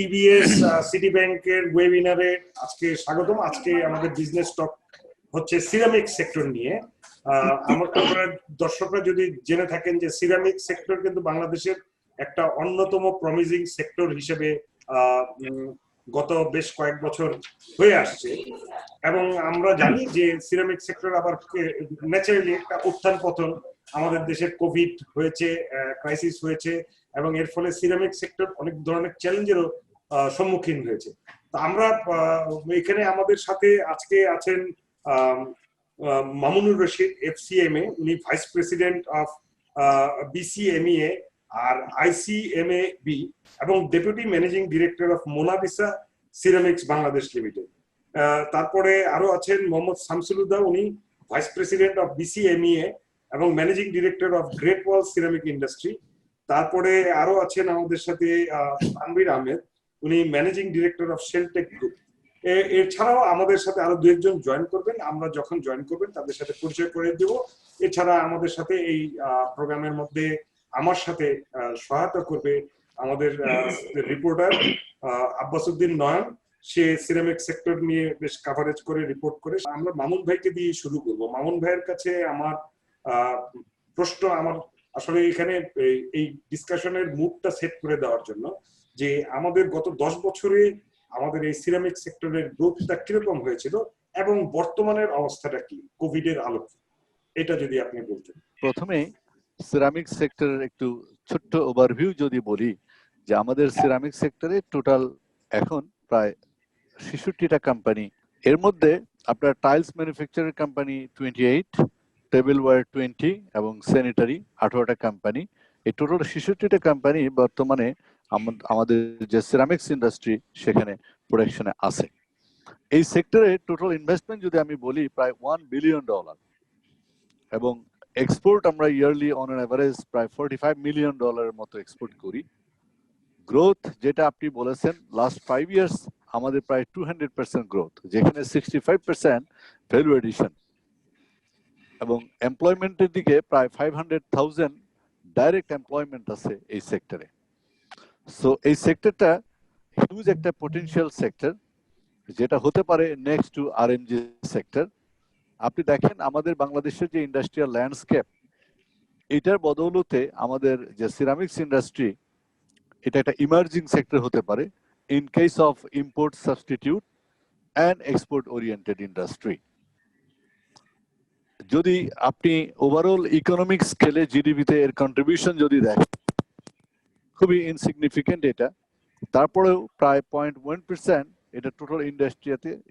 TBS city ব্যাংকের ওয়েবিনারে আজকে স্বাগতম। আজকে আমাদের বিজনেস টক হচ্ছে সিরামিক সেক্টর নিয়ে। আপনারা দর্শকরা যদি জেনে থাকেন যে সিরামিক সেক্টর কিন্তু বাংলাদেশের একটা অন্যতম প্রমিজিং সেক্টর হিসেবে গত বেশ কয়েক বছর হয়ে আসছে, এবং আমরা জানি যে সিরামিক সেক্টর আবার ন্যাচারালি একটা উত্থান পতন, আমাদের দেশে কোভিড হয়েছে, ক্রাইসিস হয়েছে, এবং এর ফলে সিরামিক সেক্টর অনেক ধরনের চ্যালেঞ্জেরও সম্মুখীন হয়েছে। তো আমরা এখানে আমাদের সাথে আজকে আছেন মামুনুর রশিদ, এফসিএমএ, উনি ভাইস প্রেসিডেন্ট অফ বিসিএমইএ আর আইসিএমএ বি এবং deputy managing director of Monalisa ceramics Bangladesh limited. তারপরে আরো আছেন মোহাম্মদ শামসুলুদা, উনি ভাইস প্রেসিডেন্ট অফ বিসিএমইএ এবং managing director of great wall ceramic industry. তারপরে আরো আছেন আমাদের সাথে তানভীর আহমেদ, উনি managing director of Sheltech group. এছাড়াও আমাদের সাথে আরো দু একজন জয়েন করবেন, আমরা যখন জয়েন করবেন তাদের সাথে পরিচয় করে দেব। এছাড়া আমাদের সাথে এই প্রোগ্রামের মধ্যে আমার সাথে সহায়তা করবে আমাদের রিপোর্টার আব্বাসউদ্দিন নয়ন, সে সিরামিক সেক্টর নিয়ে বেশ কভারেজ করে রিপোর্ট করে। আমরা মামুন ভাইকে দিয়ে শুরু করব। মামুন ভাইয়ের কাছে আমার প্রশ্ন, আমার আসলে এখানে এই ডিসকাশনের মুডটা সেট করে দেওয়ার জন্য, যে আমাদের গত 10 বছরে আমাদের এই সিরামিক সেক্টরের গ্রোথটা কিরকম হয়েছিল এবং বর্তমানের অবস্থাটা কি কোভিড এর আলোকে, এটা যদি আপনি বলতেন। প্রথমে সিরামিক সেক্টরের একটু ছোট্ট ওভারভিউ যদি বলি, যে আমাদের সিরামিক সেক্টরে টোটাল এখন প্রায় 66টা কোম্পানি। এর মধ্যে আপনার টাইলস ম্যানুফ্যাকচারের কোম্পানি 28, টেবিলওয়্যার 20 এবং স্যানিটারি 18টা কোম্পানি। এই টোটাল 66টা কোম্পানি বর্তমানে আমাদের যে সিরামিক্স ইন্ডাস্ট্রি সেখানে প্রোডাকশনে আছে। এই সেক্টরে টোটাল ইনভেস্টমেন্ট যদি আমি বলি প্রায় $1 বিলিয়ন, এবং এক্সপোর্ট আমরা ইয়ারলি অন অ্যান এভারেজ প্রায় $45 মিলিয়ন মতো এক্সপোর্ট করি। গ্রোথ যেটা আপনি বলেছেন লাস্ট 5 ইয়ার্স আমাদের প্রায় 200% গ্রোথ, যেখানে 65% ভ্যালু এডিশন, এবং এমপ্লয়মেন্টের দিকে প্রায় 500,000 ডাইরেক্ট এমপ্লয়মেন্ট আছে এই সেক্টরে। সো এই সেক্টরটা হিউজ একটা পটেনশিয়াল সেক্টর, যেটা হতে পারে নেক্সট টু আরএমজি সেক্টর। আপনি দেখেন আমাদের বাংলাদেশের যে ইন্ডাস্ট্রিয়াল ল্যান্ডস্কেপ, এটার বদৌলতে আমাদের যে সিরামিক্স ইন্ডাস্ট্রি এটা একটা ইমার্জিং সেক্টর হতে পারে in case of import substitute and export oriented industry. যদি আপনি ওভারঅল ইকোনমিক স্কেলে জিডিপিতে এর কন্ট্রিবিউশন যদি দেখেন, খুবই ইনসিগনিফিকেন্ট এটা। তারপরেও প্রায় 0.1% এটা টোটাল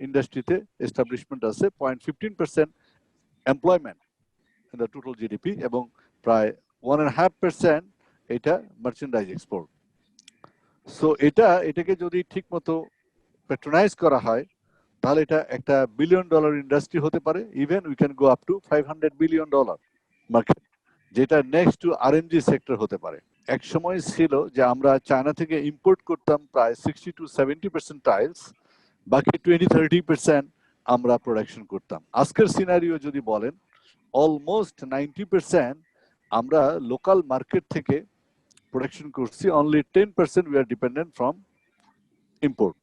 ইন্ডাস্ট্রিতে এস্টাবলিশমেন্ট আছে, 0.15% employment in the total GDP, এবং প্রায় 1.5% এটা মার্চেন্ডাইজ এক্সপোর্ট। সো এটাকে যদি ঠিক মতো প্যাট্রোনাইজ করা হয় তাহলে এটা একটা $1 বিলিয়ন ইন্ডাস্ট্রি হতে পারে। Even we can go up to $500 billion market, যেটা নেক্সট টু আরএমজি সেক্টর হতে পারে। এক সময় ছিল যে আমরা চায়না থেকে ইম্পোর্ট করতাম প্রায় 60 to 70% টাইলস, বাকি 20-30% আমরা প্রোডাকশন করতাম। আজকের সিনারিও যদি বলেন অলমোস্ট 90% আমরা লোকাল মার্কেট থেকে প্রোডাকশন করছি, only 10% we are dependent from import.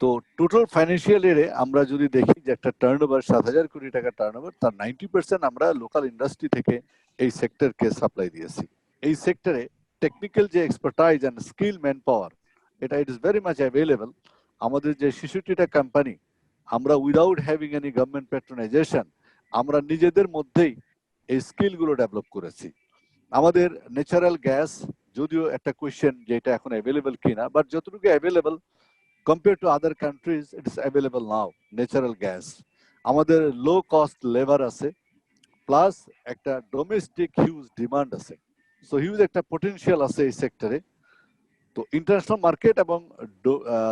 তো টোটাল ফাইন্যান্সিয়াল ইয়ারে আমরা যদি দেখি যে একটা টার্নওভার 7,000 কোটি টাকা টার্নওভার, তার 90% আমরা লোকাল ইন্ডাস্ট্রি থেকে এই সেক্টরকে সাপ্লাই দিয়েছি। এই সেক্টরে টেকনিক্যাল যে expertise and skill man power, এটা it is very much available. আমাদের যে 66টা কোম্পানি, আমরা without having any government patronisation আমরা নিজেদের মধ্যেই এই স্কিলগুলো ডেভেলপ করেছি। আমাদের ন্যাচারাল গ্যাস, যদিও একটা কোয়েশ্চেন যে এটা এখন অ্যাভেলেবল কিনা, বাট যতটুকু available compared to other countries it is available now, natural gas. আমাদের লো কস্ট লেবার আছে, প্লাস একটা ডোমেস্টিক হিউজ ডিমান্ড আছে। সো হিউজ একটা পটেনশিয়াল আছে এই সেক্টরে। তো ইন্টারন্যাশনাল মার্কেট এবং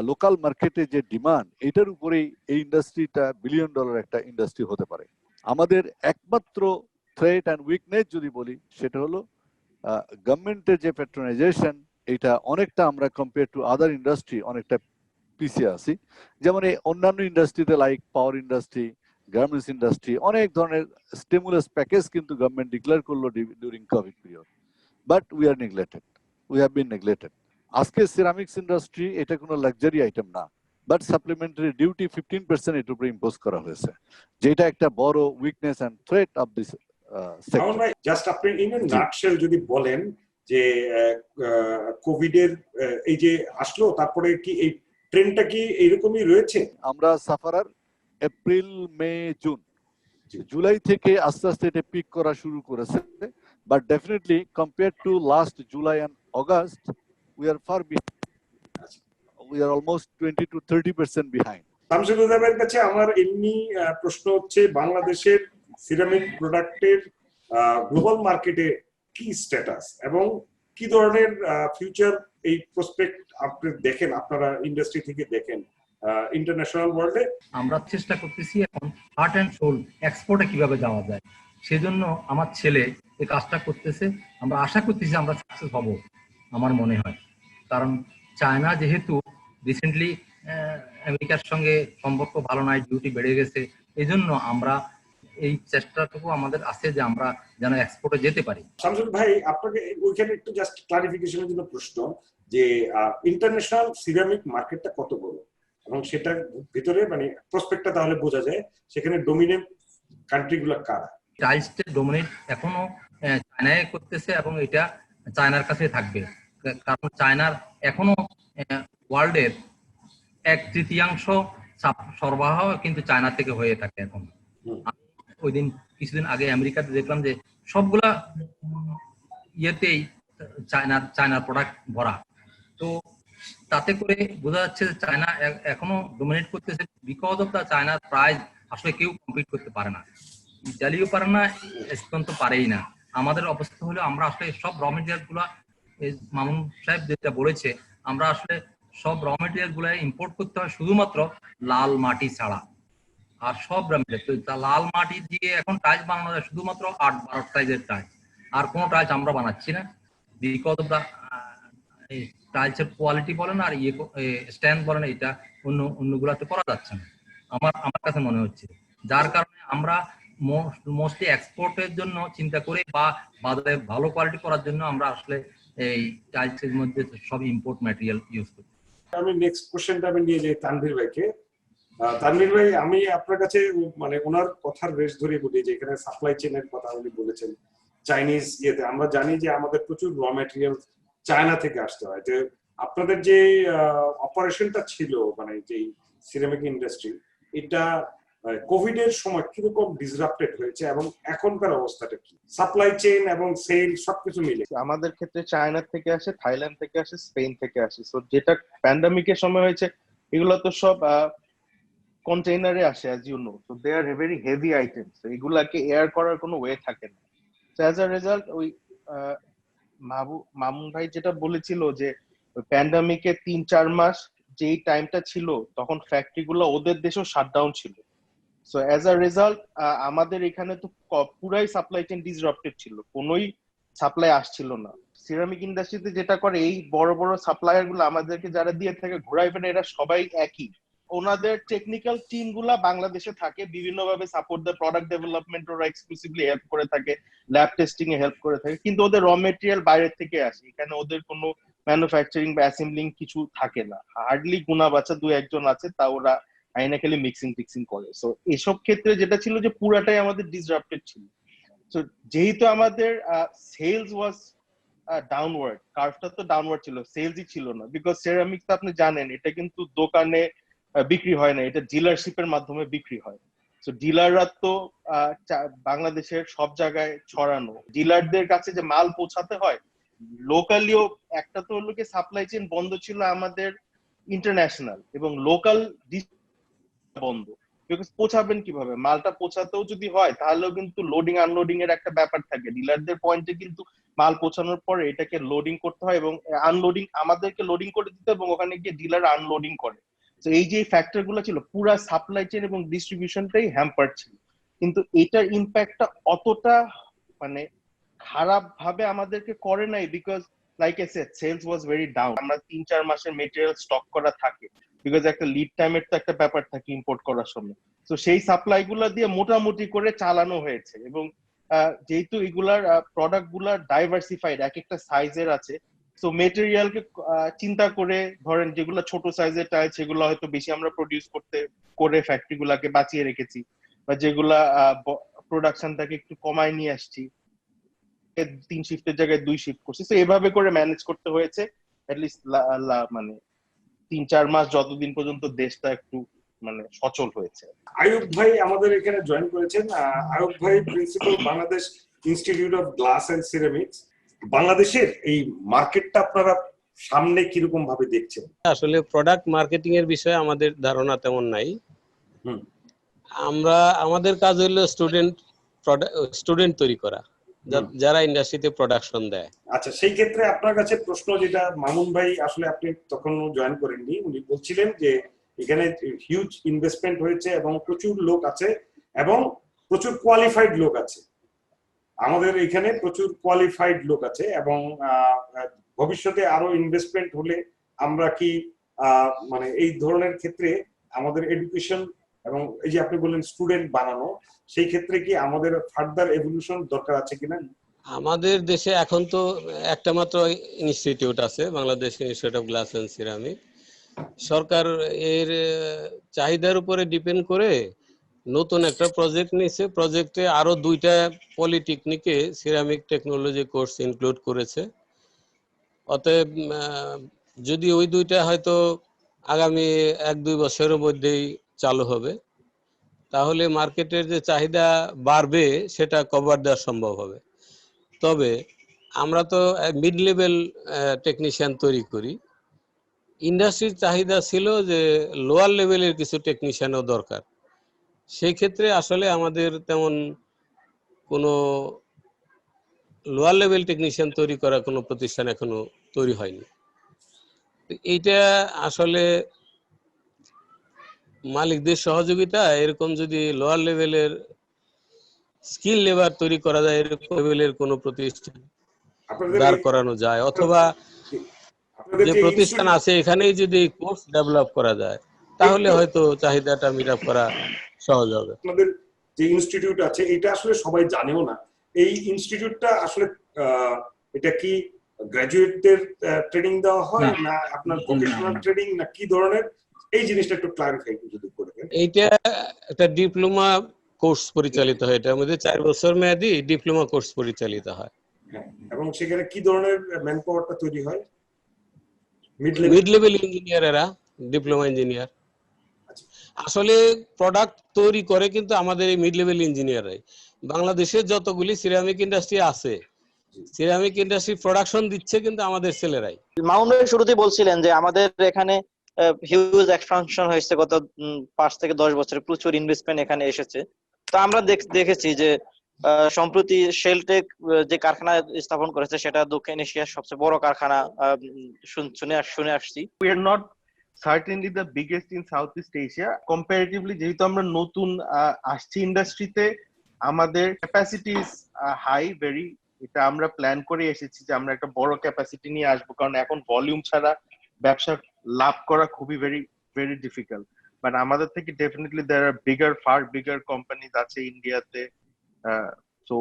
লোকাল মার্কেটে যে ডিমান্ড, এটার উপরেই এই ইন্ডাস্ট্রিটা $1 বিলিয়ন একটা ইন্ডাস্ট্রি হতে পারে। আমাদের একমাত্র থ্রেট অ্যান্ড উইকনেস যদি বলি, সেটা হলো গভর্নমেন্টের যে প্যাট্রোনাইজেশন, এটা অনেকটা আমরা কম্পেয়ার টু আদার ইন্ডাস্ট্রি অনেকটা পিছিয়ে আছি। যেমন এই অন্যান্য ইন্ডাস্ট্রিতে like power industry, garments industry, অনেক ধরনের স্টিমুলাস প্যাকেজ কিন্তু গভর্নমেন্ট ডিক্লেয়ার করলো during Covid period, but we are neglected, we have been neglected. আজকে সিরামিক্স ইন্ডাস্ট্রি এটা কোনো লাক্সারি আইটেম না, বাট সাপ্লিমেন্টারি ডিউটি 15% এর উপরে ইম্পোজ করা হয়েছে, যেটা একটা বড় weakness and threat of this মামুন সেক্টর। ভাই, জাস্ট আপনি ইন এ নাটশেল যদি বলেন যে কোভিড এর এই যে আসলো, তারপরে কি এই ট্রেন্ডটা কি এইরকমই রয়েছে? আমরা sufferer April May June, July থেকে আস্তে আস্তে এটা পিক করা শুরু করেছে, but definitely compare to last July and August we are far behind, we are almost 20 to 30% behind. Shamsul হুদাবের কাছে আমার এমনি প্রশ্ন হচ্ছে, বাংলাদেশের সিরামিক প্রোডাক্টের গ্লোবাল মার্কেটে কি স্ট্যাটাস এবং কি ধরনের ফিউচার এই প্রসপেক্ট আপনি দেখেন, আপনারা ইন্ডাস্ট্রি থেকে দেখেন ইন্টারন্যাশনাল ওয়ার্ল্ডে? আমরা চেষ্টা করতেছি এখন হার্ট অ্যান্ড সোল এক্সপোর্টে কিভাবে যাওয়া যায়, সেজন্য আমার ছেলে এই কাজটা করতেছে। আমরা আশা করতেছি আমরা সাকসেস হব আমার মনে হয়, কারণ চায়না যেহেতু রিসেন্টলি আমেরিকার সঙ্গে সম্পর্ক ভালো নয়, ডিউটি বেড়ে গেছে, এই জন্য আমরা এই চেষ্টাটুকু আমাদের আছে যে আমরা যেন এক্সপোর্টে যেতে পারি। শামসুল ভাই, আপনাকে ওইখানে একটু জাস্ট ক্লারিফিকেশনের জন্য প্রশ্ন, যে ইন্টারন্যাশনাল সিরামিক মার্কেটটা কত বড় এবং সেটার ভিতরে মানে প্রসপেক্টটা তাহলে বোঝা যায় সেখানে ডমিনেন্ট কান্ট্রিগুলো কারা? টাইলসটা ডমিনেট এখনো চায়নায় করতেছে এবং এটা চায়নার কাছে থাকবে, কারণ চায়নার এখনো ওয়ার্ল্ডের 1/3 সরবরাহ কিন্তু চায়না থেকে হয়ে থাকে এখন। ওই দিন কিছুদিন আগে আমেরিকাতে দেখলাম যে সবগুলা ইয়েতেই চায়নার প্রোডাক্ট ভরা, তো তাতে করে বোঝা যাচ্ছে যে চায়না এখনো ডমিনেট করতেছে। বিকজ অফ দা চায়নার প্রাইস আসলে কেউ কম্পিট করতে পারে না, ইতালিও পারে না, স্পেন তো পারেই না। আমাদের অবস্থা হলো আমরা আসলে সব র মেটেরিয়াল গুলা, মামুন সাহেব যেটা বলেছে, আমরা আসলে সব র মেটেরিয়াল গুলা ইম্পোর্ট করতে হয় শুধুমাত্র লাল মাটি ছাড়া, আর সব র মেটেরিয়াল লাল মাটি দিয়ে এখন টাইলস বানানো যায় শুধুমাত্র 8-12 সাইজের টাইলস, আর কোনো টাইলস আমরা বানাচ্ছি না। বিকজ অফ দা টাইলসের কোয়ালিটি বলেন আর স্ট্যান্ড বলেন, এটা অন্যগুলাতে করা যাচ্ছে না আমার কাছে মনে হচ্ছে, যার কারণে আমরা মোস্টলি এক্সপোর্টের জন্য চিন্তা করি বা বাজারে ভালো কোয়ালিটি করার জন্য আমরা আসলে এই টাইলসের মধ্যে সব ইম্পোর্ট ম্যাটেরিয়াল ইউজ করি। আমি নেক্সট কোশ্চেনটা আমি নিয়ে যাই তানভীর ভাইকে। তানভীর ভাই, আমি আপনার কাছে মানে ওনার কথার রেশ ধরে বলি যে এখানে সাপ্লাই চেইনের কথা উনি বলেছেন চাইনিজ ইয়েতে। আমরা জানি যে আমাদের প্রচুর র ম্যাটেরিয়াল চায়না থেকে আসতে হয়। যে আপনাদের যে অপারেশনটা ছিল মানে যে সিরামিক ইন্ডাস্ট্রি, এটা কোভিড এর সময় কিরকম ডিসরাপ্টেড হয়েছে এবং এখনকার অবস্থাটা কি, সাপ্লাই চেইন এবং সেল সবকিছু মিলে? আমাদের ক্ষেত্রে চায়না থেকে আসে, থাইল্যান্ড থেকে আসে, স্পেন থেকে আসে। সো যেটা প্যান্ডামিকের সময় হয়েছে এগুলো তো সব কন্টেইনারে আসে, as you know. So they are very heavy items, এগুলাকে এয়ার করার কোনো ওয়ে থাকে না। সো অ্যাজ আ রেজাল্ট ওই মামুন ভাই যেটা বলেছিল যে প্যান্ডামিকের 3-4 মাস যেই টাইমটা ছিল তখন ফ্যাক্টরি গুলো ওদের দেশেও শাটডাউন ছিল। সো অ্যাজ আ রেজাল্ট আমাদের এখানে তো পুরাই সাপ্লাই চেইন ডিসরাপ্টেড ছিল, কোনোই সাপ্লাই আসছিল না। সিরামিক ইন্ডাস্ট্রিতে যেটা করে, এই বড় বড় সাপ্লায়ার গুলো আমাদেরকে যারা দিয়ে থাকে ঘোরাই ফেরে, এরা সবাই একই। ওনাদের টেকনিক্যাল টিম গুলা বাংলাদেশে থাকে, বিভিন্ন ভাবে সাপোর্ট দেয়, প্রোডাক্ট ডেভেলপমেন্ট ওরা এক্সক্লুসিভলি হেল্প করে থাকে, ল্যাব টেস্টিং এ হেল্প করে থাকে, কিন্তু ওদের র মেটেরিয়াল বাইরের থেকে আসে। এখানে ওদের কোনো ম্যানুফ্যাকচারিং বা অ্যাসেম্বলিং কিছু থাকে না, হার্ডলি গুনা বাচ্চা 2-1 আছে, তা ওরা আইনা খেলে মিক্সিং টিক্সিং করে। সো এসব ক্ষেত্রে যেটা ছিল যে পুরাটাই আমাদের ডিসরাপ্টেড ছিল। সো যেহেতু আমাদের সেলস ওয়াজ ডাউনওয়ার্ড, কার্ভটা তো ডাউনওয়ার্ড ছিল, সেলসই ছিল না। বিকজ সেরামিক্স তো আপনি জানেন এটা কিন্তু দোকানে বিক্রি হয় না, এটা ডিলারশিপের মাধ্যমে বিক্রি হয়। সো ডিলাররা তো বাংলাদেশের সব জায়গায় ছড়ানো, ডিলারদের কাছে যে মাল পৌঁছাতে হয় লোকালিও, একটা তো হলো কি সাপ্লাই চেইন বন্ধ ছিল আমাদের ইন্টারন্যাশনাল, এবং লোকাল বন্ধ। বিকজ পৌঁছাবেন কিভাবে, মালটা পৌঁছাতেও যদি হয় তাহলেও কিন্তু লোডিং আনলোডিং এর একটা ব্যাপার থাকে। ডিলারদের পয়েন্টে কিন্তু মাল পৌঁছানোর পরে এটাকে লোডিং করতে হয় এবং আনলোডিং আমাদেরকে লোডিং করে দিতে, এবং ওখানে গিয়ে ডিলার আনলোডিং করে। তো এই যে ফ্যাক্টর গুলো ছিল, পুরা সাপ্লাই চেইন এবং ডিস্ট্রিবিউশনটাই হ্যাম্পার ছিল। কিন্তু এটার ইম্প্যাক্টটা অতটা মানে খারাপ ভাবে আমাদেরকে করে নাই, because like I said sales was very down. আমরা 3-4 মাসের মেটেরিয়াল স্টক করা থাকে, বিকজ একটা লিড টাইমের তো একটা ব্যাপার থাকে ইম্পোর্ট করার সময়। তো সেই সাপ্লাই গুলা দিয়ে মোটামুটি করে চালানো হয়েছে। এবং যেহেতু এগুলার প্রোডাক্ট গুলা ডাইভার্সিফাইড, এক একটা সাইজের আছে, সো মেটেরিয়ালকে চিন্তা করে ধরেন যেগুলো ছোট সাইজের টাইলস সেগুলো হয়তো বেশি আমরা প্রডিউস করে ফ্যাক্টরি গুলাকে বাঁচিয়ে রেখেছি, বা যেগুলা প্রোডাকশনটাকে একটু কমায় নিয়ে আসছি, 3 শিফটের জায়গায় 2 শিফট করছি। তো এভাবে করে ম্যানেজ করতে হয়েছে অ্যাটলিস্ট মানে 3-4 মাস, যতদিন পর্যন্ত দেশটা একটু মানে সচল হয়েছে। আয়ুব ভাই আমাদের এখানে জয়েন করেছেন। আয়ুব ভাই principal Bangladesh institute of glass and Ceramics. বাংলাদেশের এই মার্কেটটা আপনারা সামনে কিরকম ভাবে দেখছেন? আসলে প্রোডাক্ট মার্কেটিং এর বিষয়ে আমাদের ধারণা তেমন নাই। আমাদের কাজ হলো স্টুডেন্ট তৈরি করা, যারা ইন্ডাস্ট্রিতে প্রোডাকশন দেয়। আচ্ছা, সেই ক্ষেত্রে আপনার কাছে প্রশ্ন, যেটা মামুন ভাই আসলে আপনি তখন জয়েন করেননি, উনি বলছিলেন যে এখানে হিউজ ইনভেস্টমেন্ট হয়েছে এবং প্রচুর লোক আছে এবং প্রচুর কোয়ালিফাইড লোক আছে। আমাদের এখানে প্রচুর কোয়ালিফাইড লোক আছে এবং ভবিষ্যতে আরো ইনভেস্টমেন্ট হলে আমরা কি মানে এই ধরনের ক্ষেত্রে আমাদের এডুকেশন এবং এই যে আপনি বললেন স্টুডেন্ট বানানো, সেই ক্ষেত্রে কি আমাদের ফার্দার এভলিউশন দরকার আছে কিনা? আমাদের দেশে এখন তো একটা মাত্র ইনস্টিটিউট আছে, Bangladesh institute of glass and ceramic. সরকার এর চাহিদার উপরে ডিপেন্ড করে নতুন একটা প্রজেক্ট নিয়েছে। প্রজেক্টে আরো 2টা পলিটেকনিকে সিরামিক টেকনোলজি কোর্স ইনক্লুড করেছে। অতএব যদি ওই 2টা হয়তো আগামী 1-2 বছরের মধ্যেই চালু হবে, তাহলে মার্কেটের যে চাহিদা বাড়বে সেটা কভার দেওয়া সম্ভব হবে। তবে আমরা তো মিড লেভেল টেকনিশিয়ান তৈরি করি। ইন্ডাস্ট্রির চাহিদা ছিল যে লোয়ার লেভেলের কিছু টেকনিশিয়ানও দরকার। সেই ক্ষেত্রে আসলে আমাদের তেমন কোনো লোয়ার লেভেল টেকনিশিয়ান তৈরি করা কোনো প্রতিষ্ঠান এখনো তৈরি হয়নি। এইটা আসলে মালিকদের সহযোগিতা, এরকম যদি লোয়ার লেভেলের স্কিল লেবার তৈরি করা যায়, এরকম লেভেলের কোনো প্রতিষ্ঠান দাঁড় করানো যায়, অথবা যে প্রতিষ্ঠান আছে এখানেই যদি কোর্স ডেভেলপ করা যায়, তাহলে হয়তো চাহিদাটা মিট আপ করা সহজ হবে। আপনাদের যে ইনস্টিটিউট আছে এটা আসলে সবাই জানেও না। এই ইনস্টিটিউটটা আসলে এটা কি গ্রাজুয়েটদের ট্রেনিং দেওয়া হয় না আপনার প্রফেশনাল ট্রেনিং, না কি ধরনের? এই জিনিসটা একটু ক্লারিফাই যদি করে দেন। এইটা একটা ডিপ্লোমা কোর্স পরিচালিত হয়, এটার মধ্যে 4 বছর মেয়াদী ডিপ্লোমা কোর্স পরিচালিত হয়। এবং সেখানে কি ধরনের ম্যান পাওয়ারটা তৈরি হয়? মিড লেভেল ইঞ্জিনিয়ারেরা, ডিপ্লোমা ইঞ্জিনিয়ার। আসলে প্রোডাক্ট তৈরি করে কিন্তু আমাদের এই মিড লেভেল ইঞ্জিনিয়াররাই। বাংলাদেশের যতগুলি সিরামিক ইন্ডাস্ট্রি আছে, সিরামিক ইন্ডাস্ট্রি প্রোডাকশন দিচ্ছে কিন্তু আমাদের ছেলেরাই। মামুন ভাই শুরুতেই বলছিলেন যে আমাদের এখানে হিউজ এক্সপানশন হয়েছে গত 5 থেকে 10 বছরে, প্রচুর ইনভেস্টমেন্ট এখানে এসেছে। তো আমরা দেখেছি যে সম্প্রতি শেলটেক যে কারখানা স্থাপন করেছে সেটা দক্ষিণ এশিয়ার সবচেয়ে বড় কারখানা, শুনে আসছি। We are not certainly the biggest in Southeast Asia. Comparatively, যেহেতু আমরা নতুন আসছি ইন্ডাস্ট্রিতে, আমাদের ক্যাপাসিটি ইজ হাই ভেরি। এটা আমরা প্ল্যান করে এসেছি যে আমরা একটা বড় ক্যাপাসিটি নিয়ে আসবো, কারণ এখন ভলিউম ছাড়া ব্যবসা লাভ করা খুবই ভেরি ডিফিকাল্ট। বাট আমাদের থেকে definitely there are far bigger companies আছে ইন্ডিয়াতে। সো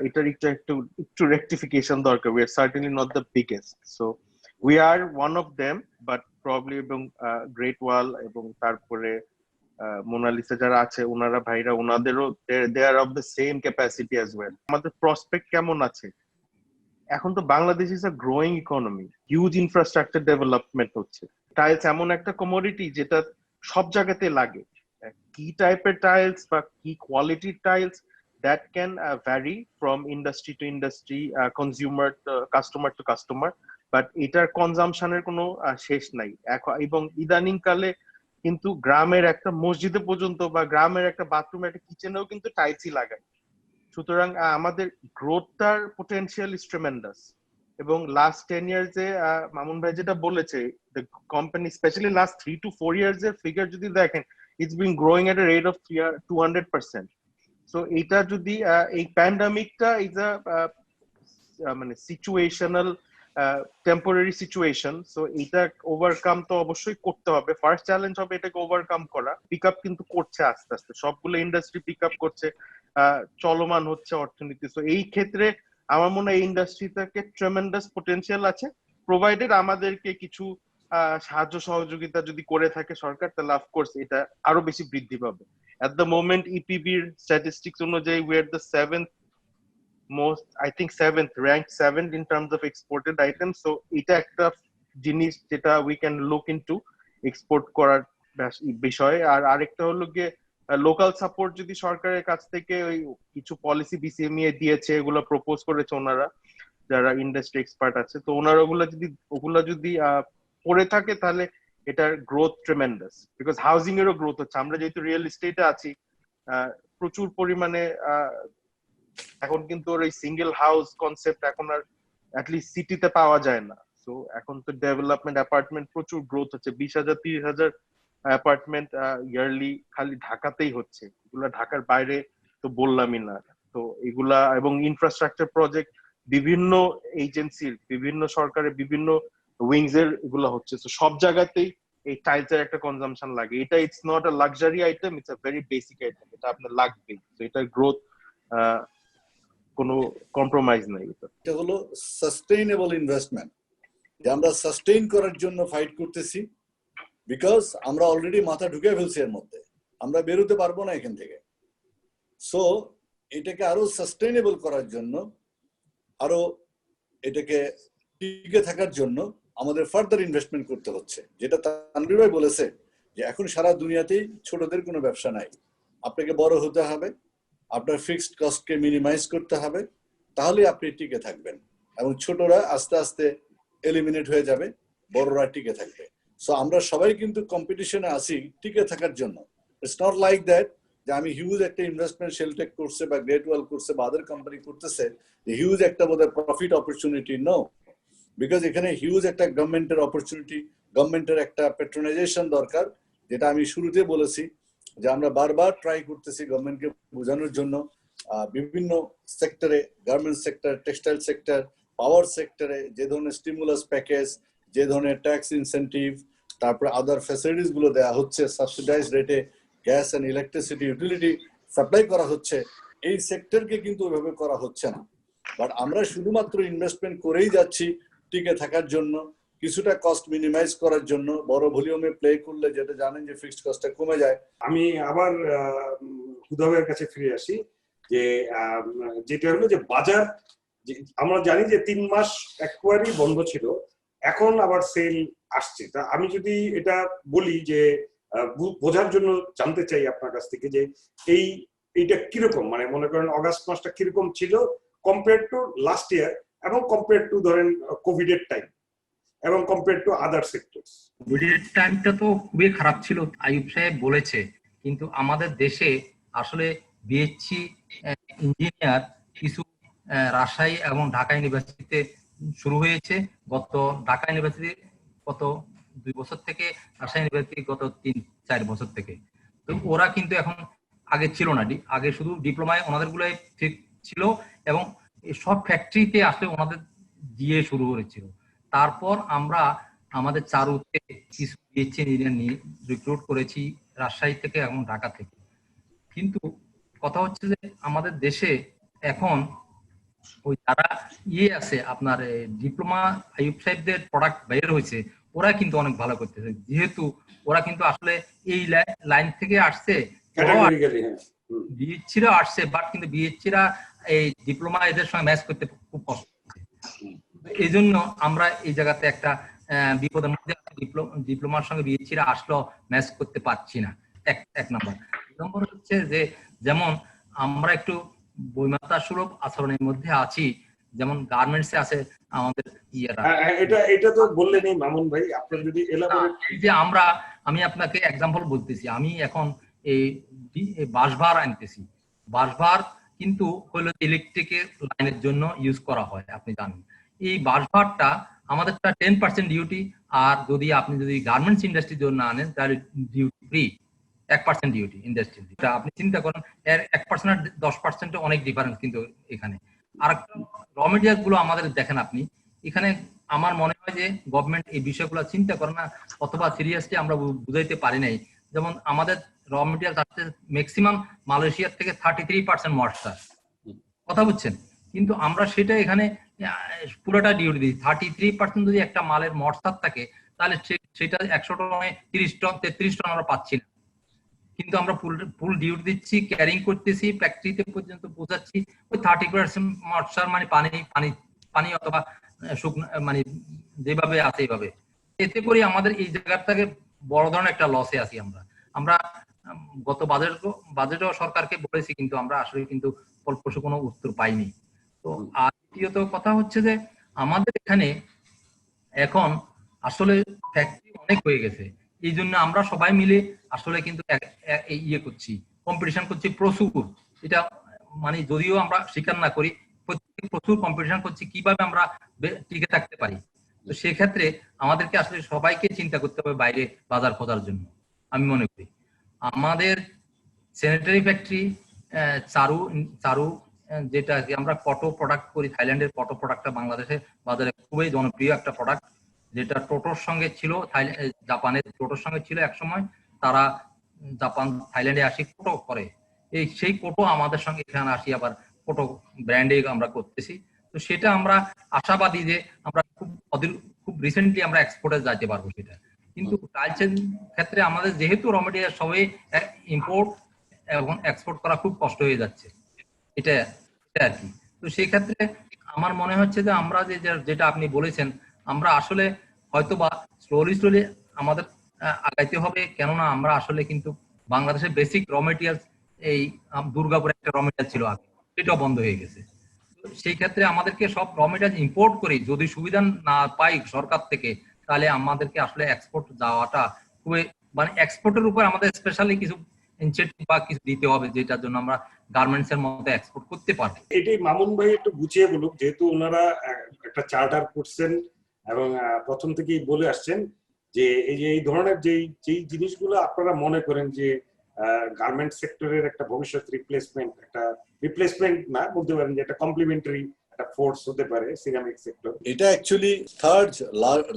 এটার একটু রেকটিফিকেশন দরকার। We are certainly not the biggest, so we are one of them, but probably এবং গ্রেট ওয়াল এবং তারপরে মোনালিসা যারা আছে ওনারা ভাইরা, ওনাদেরও they are of the same capacity as well. আমাদের প্রসপেক্ট কেমন আছে? এখন তো Bangladesh is a growing economy, huge infrastructure development হচ্ছে। টাইলস এমন একটা কমোডিটি যেটা সব জায়গাতে লাগে। কি টাইপের টাইলস বা কি কোয়ালিটির tiles, that can vary from industry to industry, consumer to customer, but এটার কনজাম্পশনের কোনো শেষ নাই। এবং ইদানিং কালে কিন্তু গ্রামের একটা মসজিদে পর্যন্ত বা গ্রামের একটা বাথরুমে, একটা কিচেনেও কিন্তু টাইলসই লাগায়। সুতরাং আমাদের গ্রোথটার পোটেনশিয়াল ইজ ট্রেমেন্ডাস। এবং লাস্ট 10 ইয়ার্সে মামুন ভাই যেটা বলেছে, the company specially last 3 to 4 years এর ফিগার যদি দেখেন, it's been growing at a rate of 200%। So এটা যদি এই প্যান্ডামিকটা ইজ আ মানে সিচুয়েশনাল টেম্পোরারি সিচুয়েশন, সো এটা ওভারকাম তো অবশ্যই করতে হবে। ফার্স্ট চ্যালেঞ্জ হবে এটাকে ওভারকাম করা। পিক আপ কিন্তু করছে আস্তে আস্তে, সবগুলো ইন্ডাস্ট্রি পিক আপ করছে, চলমান হচ্ছে অর্থনীতি। সো এই ক্ষেত্রে আমার মনে হয় এই ইন্ডাস্ট্রিটাকে ট্রেমেন্ডাস পোটেনশিয়াল আছে। প্রোভাইডেড আমাদেরকে কিছু সাহায্য সহযোগিতা যদি করে থাকে সরকার, তাহলে অফকোর্স এটা আরো বেশি বৃদ্ধি পাবে। এট দ্য মোমেন্ট ইপিবির স্ট্যাটিস্টিক্স অনুযায়ী we are the 7th most, I think 7th, ranked 7th in terms of exported items. So এটা একটা জিনিস যেটা we can look into export করার বিষয়। আর আরেকটা হলো গিয়ে লোকাল সাপোর্ট যদি সরকারের কাছ থেকে ওই কিছু পলিসি বিসিএমইএ দিয়েছে, এগুলো প্রপোজ করেছে ওনারা যারা ইন্ডাস্ট্রি এক্সপার্ট আছে, তো ওনারা ওগুলা যদি করে থাকে তাহলে এটার গ্রোথ ট্রেমেন্ডাস, বিকজ হাউজিং এরও গ্রোথ হচ্ছে। আমরা যেহেতু রিয়েল এস্টেটে আছি, প্রচুর পরিমাণে এখন কিন্তু ওর এই সিঙ্গেল হাউস কনসেপ্ট এখন আর অ্যাটলিস্ট সিটিতে পাওয়া যায় না। সো এখন তো ডেভেলপমেন্ট অ্যাপার্টমেন্ট প্রচুর গ্রোথ হচ্ছে, 20,000 30,000 অ্যাপার্টমেন্ট ইয়ারলি খালি ঢাকাতেই হচ্ছে। এগুলা ঢাকার বাইরে তো বললামই না। তো এগুলা এবং ইনফ্রাস্ট্রাকচার প্রজেক্ট বিভিন্ন এজেন্সির, বিভিন্ন সরকারের বিভিন্ন উইংস এর এগুলো হচ্ছে। তো সব জায়গাতেই এই টাইলসের একটা কনজাম্পশন লাগে। এটা it's not a luxury item, it's a very basic item. এটা আপনার লাগবেই। তো এটার গ্রোথ কোনো কম্প্রোমাইজ নাই। এটা হলো সাস্টেইনেবল ইনভেস্টমেন্ট, যে আমরা সাস্টেইন করার জন্য ফাইট করতেছি, বিকজ আমরা অলরেডি মাথা ঢুকে ফেলছি এর মধ্যে, আমরা বেরোতে পারবো না এখান থেকে। সো এটাকে আরো সাস্টেইনেবল করার জন্য, আরো এটাকে টিকে থাকার জন্য আমাদের ফার্দার ইনভেস্টমেন্ট করতে হচ্ছে। যেটা তানভীর ভাই বলেছে যে এখন সারা দুনিয়াতেই ছোটদের কোনো ব্যবসা নাই, আপনাকে বড় হতে হবে, আপনার ফিক্সড কস্টকে মিনিমাইজ করতে হবে, তাহলে আপনি টিকে থাকবেন। এবং ছোটরা আস্তে আস্তে এলিমিনেট হয়ে যাবে, বড়রা টিকে থাকবে। সো আমরা সবাই কিন্তু কম্পিটিশনে আছি টিকে থাকার জন্য। ইটস নট লাইক দ্যাট যে আমি হিউজ একটা ইনভেস্টমেন্ট শেলটেক করছে বা গ্রেট ওয়াল করছে বা আদার কোম্পানি করতেছে, যে হিউজ একটা বোধহয় প্রফিট অপরচুনিটি। নো, বিকজ এখানে হিউজ একটা গভর্নমেন্টের অপরচুনিটি, গভর্নমেন্টের একটা পেট্রোনাইজেশন দরকার, যেটা আমি শুরুতে বলেছি যে আমরা বারবার ট্রাই করতেছি গভর্নমেন্টকে বোঝানোর জন্য। বিভিন্ন সেক্টরে, গার্মেন্টস সেক্টর, টেক্সটাইল সেক্টর, পাওয়ার সেক্টরে যে ধরনের স্টিমুলাস প্যাকেজ, যে ধরনের ট্যাক্স ইনসেন্টিভ, তারপরে আদার ফ্যাসিলিটিস গুলো দেওয়া হচ্ছে, সাবসিডাইজ রেটে gas and electricity utility supply করা হচ্ছে, এই সেক্টরকে কিন্তু ওইভাবে করা হচ্ছে না। বাট আমরা শুধুমাত্র ইনভেস্টমেন্ট করেই যাচ্ছি টিকে থাকার জন্য, কিছুটা কস্ট মিনিমাইজ করার জন্য। বড় ভলিউমে প্লে করলে যেটা জানেন যে ফিক্সড কস্টটা কমে যায়। আমি আবার হুদাবের কাছে ফিরে আসি, যে যেটা হলো যে বাজার, আমরা জানি যে 3 মাস একেবারেই বন্ধ ছিল, এখন আবার সেল আসছে। তা আমি যদি এটা বলি যে বোঝার জন্য জানতে চাই আপনার কাছ থেকে যে এইটা কিরকম, মানে মনে করেন অগাস্ট মাসটা কিরকম ছিল কম্পেয়ার টু লাস্ট ইয়ার, এবং কম্পেয়ার টু ধরেন কোভিড এর টাইম, এবং কম্পেয়ার টু আদার সেক্টরস। কোভিডের টাইমটা তো খুবই খারাপ ছিল, আইয়ুব সাহেব বলেছে। কিন্তু আমাদের দেশে আসলে বিএসসি ইঞ্জিনিয়ার কিছু রাজশাহী এবং ঢাকা ইউনিভার্সিটিতে শুরু হয়েছে ঢাকা ইউনিভার্সিটি গত 2 বছর থেকে, রাজশাহী ইউনিভার্সিটি গত 3-4 বছর থেকে। তো ওরা কিন্তু এখন আগে ছিল না, আগে শুধু ডিপ্লোমায় ওনাদের গুলাই ঠিক ছিল, এবং সব ফ্যাক্টরিতে আসলে ওনাদের দিয়ে শুরু করেছিল। তারপর আমরা আমাদের চারুতে কিছু বিএসসি ইঞ্জিনিয়ার নিয়ে রিক্রুট করেছি রাজশাহী থেকে এবং ঢাকা থেকে। কিন্তু কথা হচ্ছে যে আমাদের দেশে এখন ওই যারা আছে আপনার ডিপ্লোমা আইয়ুব সাহেবদের প্রোডাক্ট বের হয়েছে, ওরা কিন্তু অনেক ভালো করতেছে, যেহেতু ওরা কিন্তু আসলে এই লাইন থেকে আসছে, বিএসসিরা আসছে, বাট কিন্তু বিএসসিরা এই ডিপ্লোমা এদের সঙ্গে ম্যাচ করতে খুব কষ্ট হচ্ছে। এই জন্য আমরা এই জায়গাতে একটা বিপদের মধ্যে ডিপ্লোমার সঙ্গে বিএসসিরা আসলেও ম্যাচ করতে পারছি না, এক নম্বর। দুই নম্বর হচ্ছে যে যেমন আমরা একটু বৈমাতা সুলভ আচরণের মধ্যে আছি, যেমন গার্মেন্টসে আছে আমাদের ইয়েরা। এটা তো বললেনই মামুন ভাই, আপনার যদি এলাবোরেট। এই যে আমি আপনাকে এক্সাম্পল বলতেছি, আমি এখন এই বাসভার আনতেছি, বাসভার কিন্তু হলো ইলেকট্রিকের লাইনের জন্য ইউজ করা হয়, আপনি জানেন। এই বাসভারটা আমাদেরটা 10% ডিউটি, আর আপনি যদি গার্মেন্টস ইন্ডাস্ট্রির জন্য আনেন তাহলে ডিউটি ফ্রি, 1% ডিউটি ইন্ডাস্ট্রি। আপনি চিন্তা করেন এর 1% আর 10% অনেক ডিফারেন্স কিন্তু এখানে। আর র মেটেরিয়াল গুলো আমাদের দেখেন আপনি এখানে, আমার মনে হয় যে গভর্নমেন্ট এই বিষয়গুলো চিন্তা করে না, অথবা সিরিয়াসলি আমরা বুঝাইতে পারি নাই। যেমন আমাদের র মেটেরিয়াল আসছে ম্যাক্সিমাম মালয়েশিয়ার থেকে 33% ময়েশ্চার, কথা বুঝছেন, কিন্তু আমরা সেটা এখানে পুরোটা ডিউটি দিচ্ছি। 33% যদি একটা মালের মর্সার থাকে তাহলে সেটা 100 টনে 30 টন 33 টন আমরা পাচ্ছি না। কিন্তু আমরা ফুল ডিউটি দিচ্ছি, ক্যারিং করতেছি, ফ্যাক্টরিতে পর্যন্ত পৌঁছাচ্ছি। ওই 30% মর্সার মানে পানি পানি পানি অথবা শুকনো মানে যেভাবে আছে এইভাবে। এতে করে আমাদের এই জায়গাটাকে বড় ধরনের একটা লসে আছি আমরা। আমরা গত বাজেটও সরকারকে বলেছি, কিন্তু আমরা আসলে কিন্তু ফলপ্রসূ কোনো উত্তর পাইনি। তো আর দ্বিতীয়ত কথা হচ্ছে যে আমাদের এখানে এখন আসলে ফ্যাক্টরি অনেক হয়ে গেছে, এই জন্য আমরা সবাই মিলে আসলে কিন্তু ইয়ে করছি, কম্পিটিশন করছি প্রচুর। এটা মানে যদিও আমরা স্বীকার না করি, প্রচুর কম্পিটিশন করছি কিভাবে আমরা টিকে থাকতে পারি। তো সেক্ষেত্রে আমাদেরকে আসলে সবাইকে চিন্তা করতে হবে বাইরে বাজার খোঁজার জন্য। আমি মনে করি আমাদের স্যানিটারি ফ্যাক্টরি, চারু চারু যেটা আমরা পটো প্রোডাক্ট করি, থাইল্যান্ডের পটো প্রোডাক্টটা বাংলাদেশের বাজারে খুবই জনপ্রিয় একটা প্রোডাক্ট, যেটা টোটোর সঙ্গে ছিল, জাপানের টোটোর সঙ্গে ছিল একসময়। তারা জাপান থাইল্যান্ডে আসি কোটো করে, সেই কোটো আমাদের সঙ্গে এখানে আসি আবার কোটো ব্র্যান্ডে আমরা করতেছি। তো সেটা আমরা আশাবাদী যে আমরা খুব রিসেন্টলি আমরা এক্সপোর্টে যাইতে পারবো সেটা। কিন্তু টাইলসের ক্ষেত্রে আমাদের যেহেতু র মেটেরিয়াল সবই ইম্পোর্ট এবং এক্সপোর্ট করা খুব কষ্ট হয়ে যাচ্ছে, এটা আর কি। তো সেই ক্ষেত্রে আমার মনে হচ্ছে যে আমরা যেটা আপনি বলেছেন, আমরা আসলে হয়তো বা স্লোলি আমাদের আগাইতে হবে, কেননা আমরা আসলে কিন্তু বাংলাদেশের বেসিক র মেটেরিয়াল, এই দুর্গাপুরে একটা র মেটেরিয়াল ছিল আগে, সেটাও বন্ধ হয়ে গেছে। সেই ক্ষেত্রে আমাদেরকে সব র মেটেরিয়াল ইম্পোর্ট করে যদি সুবিধা না পাই সরকার থেকে, তাহলে আমাদেরকে আসলে এক্সপোর্ট যাওয়াটা খুবই মানে এক্সপোর্টের উপর আমাদের স্পেশালি কিছু ইনসেন্টিভ বা কিছু দিতে হবে, যেটার জন্য আমরা গার্মেন্টস এর মধ্যে এক্সপোর্ট করতে পারবো। এটাই মামুন ভাই একটু গুছিয়ে বলুক, যেহেতু ওনারা একটা চার্টার করছেন এবং প্রথম থেকেই বলে আসছেন যে এই ধরনের যেই জিনিসগুলো আপনারা মনে করেন যে গার্মেন্ট সেক্টরের একটা ভবিষ্যৎ রিপ্লেসমেন্ট না বলতে পারেন, যে একটা কমপ্লিমেন্টারি একটা ফোর্স হতে পারে সিরামিক সেক্টর। এটা actually third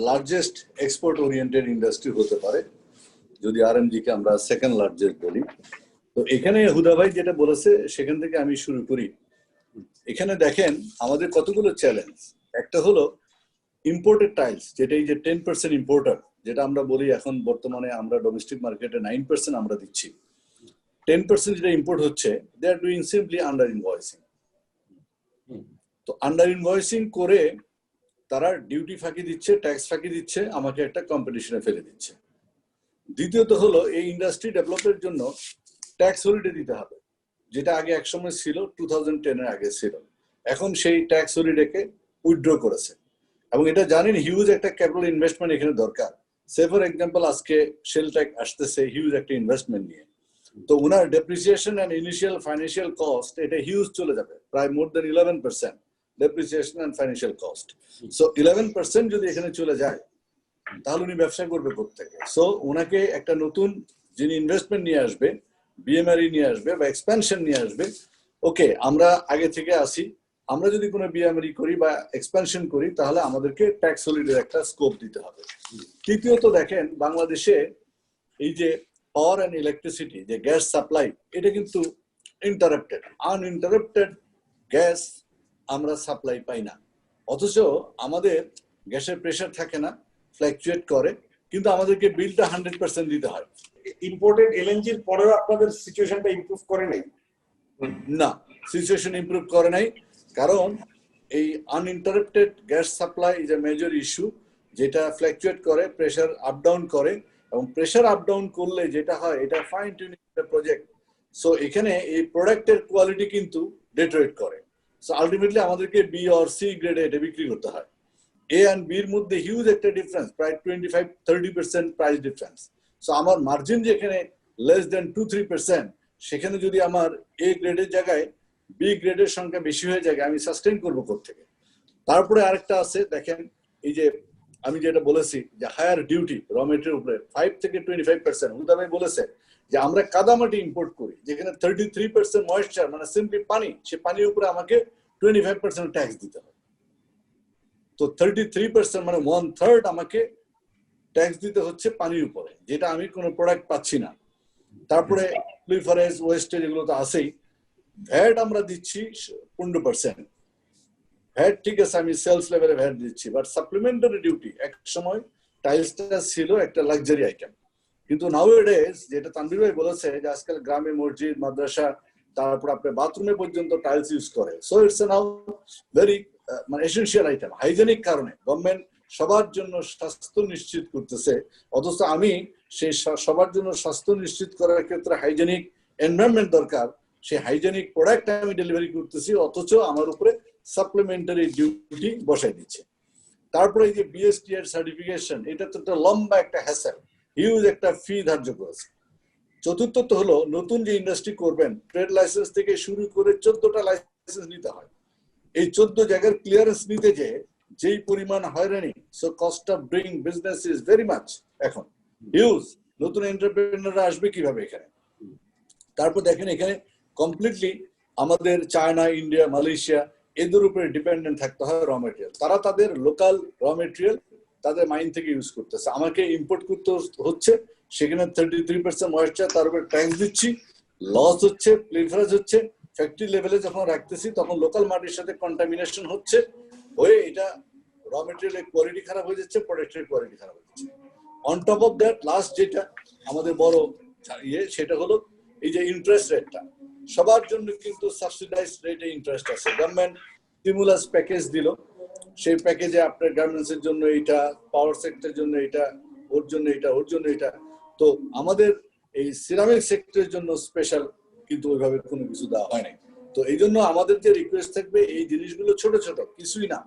largest export oriented industry হতে পারে, যদি আরএমজি কে আমরা সেকেন্ড লার্জেস্ট বলি। তো এখানে হুদা ভাই যেটা বলেছে সেখান থেকে আমি শুরু করি। এখানে দেখেন আমাদের কতগুলো চ্যালেঞ্জ। একটা হলো ইম্পোর্টেড টাইলস, যেটা এই যে 10% ইম্পোর্টার, যেটা আমরা বলি এখন বর্তমানে আমরা ডোমেস্টিক মার্কেটে 9% আমরা দিচ্ছি। 10% যেটা ইম্পোর্ট হচ্ছে, they are doing simply under invoicing. তো আন্ডার ইনভয়েসিং করে তারা ডিউটি ফাঁকি দিচ্ছে, ট্যাক্স ফাঁকি দিচ্ছে, আমাকে একটা কম্পিটিশনে ফেলে দিচ্ছে। দ্বিতীয়ত হলো এই ইন্ডাস্ট্রি ডেভেলপের জন্য ট্যাক্স হলিডে দিতে হবে, যেটা আগে একসময় ছিল, 2010 এর আগে ছিল। এখন সেই ট্যাক্স হলিডেকে উইথড্র করেছে, এবং এটা জানেন হিউজ একটা ক্যাপিটাল ইনভেস্টমেন্ট এখানে দরকার। সে ফর এক্সাম্পল আজকে শেলটেক আসতেছে হিউজ একটা ইনভেস্টমেন্ট নিয়ে, তো ওনার depreciation and initial financial cost এটা হিউজ চলে যাবে, প্রায় more than 11% depreciation and financial cost. So 11% যদি এখানে চলে যায় তাহলে উনি ব্যবসা করবে কোত্থেকে? সো ওনাকে একটা নতুন যিনি ইনভেস্টমেন্ট নিয়ে আসবে, বিএমআরই নিয়ে আসবে বা এক্সপ্যানশন নিয়ে আসবে, ওকে আমরা আগে থেকে আসি, আমরা যদি কোনো বিএমআরই করি বা এক্সপ্যানশন করি তাহলে আমাদেরকে ট্যাক্স হলিডের একটা স্কোপ দিতে হবে। তৃতীয়ত দেখেন বাংলাদেশে এই যে পাওয়ার অ্যান্ড ইলেকট্রিসিটি যে গ্যাস সাপ্লাই, এটা কিন্তু ইন্টারাপ্টেড, আনইন্টারাপ্টেড গ্যাস আমরা সাপ্লাই পাই না। অথচ আমাদের গ্যাসের প্রেশার থাকে না, ফ্ল্যাকচুয়েট করে, কিন্তু আমাদেরকে বিলটা 100% দিতে হয়। ইম্পোর্টেড এলএনজির পরেও আপনাদের সিচুয়েশনটা ইমপ্রুভ করে নাই? না, সিচুয়েশন ইমপ্রুভ করে নাই, কারণ এই uninterrupted gas supply is a major issue, যেটা ফ্ল্যাকচুয়েট করে, প্রেশার আপ ডাউন করে, এবং প্রেশার আপ ডাউন করলে যেটা হয় এটা ফাইন টিউনিং প্রজেক্ট। সো এখানে এই প্রোডাক্টের কোয়ালিটি কিন্তু ডিটোরেট করে। সো আলটিমেটলি আমাদেরকে বি অর সি গ্রেডে এটা বিক্রি করতে হয়। এ অ্যান্ড বির মধ্যে হিউজ একটা ডিফারেন্স, প্রায় 25-30% প্রাইস ডিফারেন্স। সো আমার মার্জিন যেখানে লেস দেন 2-3%, সেখানে যদি আমার এ গ্রেডের জায়গায় বি গ্রেডের সংখ্যা বেশি হয়ে যায়, আমি সাস্টেইন করবো কোত্থেকে? তারপরে আরেকটা আছে, দেখেন এই যে আমি যেটা বলেছি যে হায়ার ডিউটি র মেটেরিয়াল উপরে 5-25%। হুদাভাই বলেছে যে আমরা কাদামাটি ইম্পোর্ট করি, যেখানে 33% ময়েশ্চার, মানে সিম্পলি পানি, সে পানির উপরে আমাকে 25% ট্যাক্স দিতে হবে। তো 33% মানে 1/3 আমাকে ট্যাক্স দিতে হচ্ছে পানির উপরে, যেটা আমি কোনো প্রোডাক্ট পাচ্ছি না। তারপরে প্লিফারেজ, ওয়েস্টেজ, এগুলো তো আছেই। ভ্যাট আমরা দিচ্ছি 15%। ভ্যাট ঠিক আছে, আমি সেলস লেভেলে ভ্যাট দিচ্ছি, বাট সাপ্লিমেন্টারি ডিউটি এক সময় টাইলসটা ছিল একটা লাক্সারি আইটেম, কিন্তু নাও এডেজ যেটা তানভীর ভাই বলেছে যে আজকাল গ্রামে মসজিদ মাদ্রাসা তারপর আপনার বাথরুমে পর্যন্ত টাইলস ইউজ করে, সো ইটস নাও ভেরি মানে এসেনশিয়াল আইটেম। হাইজেনিক কারণে গভর্নমেন্ট সবার জন্য স্বাস্থ্য নিশ্চিত করতেছে, অথচ আমি সেই সবার জন্য স্বাস্থ্য নিশ্চিত করার ক্ষেত্রে হাইজেনিক এনভায়রনমেন্ট দরকার, সেই হাইজেনিক প্রোডাক্ট আমি ডেলিভারি করতেছি, অথচ আমার উপরে সাপ্লিমেন্টারি ডিউটি বসাই দিচ্ছে। তারপরে এই যে বিএসটিআর সার্টিফিকেশন, এটা তো একটা লম্বা একটা হ্যাসেল, হিউজ একটা ফি ধার্য করেছে। চতুর্থত হলো নতুন যে ইন্ডাস্ট্রি করবেন, ট্রেড লাইসেন্স থেকে শুরু করে 14টা লাইসেন্স নিতে হয়। এই 14 জায়গার ক্লিয়ারেন্স নিতে যেই পরিমাণ হয়রানি, so cost of doing business is very much এখন হিউজ। নতুন এন্টারপ্রেনাররা আসবে কিভাবে এখানে? তারপর দেখেন এখানে কমপ্লিটলি আমাদের চায়না, ইন্ডিয়া, মালয়েশিয়া এদের উপরে ডিপেন্ডেন্ট থাকতে হয় র মেটেরিয়াল। তারা তাদের লোকাল র মেটেরিয়াল তাদের মাইন থেকে ইউজ করতেছে, আমাকে ইম্পোর্ট করতে হচ্ছে, সেখানে 33% ময়েশ্চার, তার উপরে ট্যাক্স দিচ্ছি, লস হচ্ছে, প্লিফারেজ হচ্ছে। ফ্যাক্টরি লেভেলে যখন রাখতেছি তখন লোকাল মাটির সাথে কন্টামিনেশন হচ্ছে, হয়ে এটা র মেটেরিয়ালের কোয়ালিটি খারাপ হয়ে যাচ্ছে, প্রোডাক্টের কোয়ালিটি খারাপ হয়ে যাচ্ছে। On top of that last যেটা আমাদের বড় সেটা হলো এই যে ইন্টারেস্ট রেটটা। সবার জন্য কিন্তু সাবসিডাইজ রেটে ইন্টারেস্ট আছে। গভর্নমেন্ট স্টিমুলাস প্যাকেজ দিল, সেই প্যাকেজে আপনার গার্মেন্টস এর জন্য এটা, পাওয়ার সেক্টরের জন্য এটা, ওর জন্য এটা, ওর জন্য এটা। তো আমাদের এই সিরামিক সেক্টরের জন্য স্পেশাল কিন্তু ওইভাবে কোনো কিছু দেওয়া হয় নাই। তো এই জন্য আমাদের যে রিকোয়েস্ট থাকবে, এই জিনিসগুলো ছোট ছোট কিছুই না,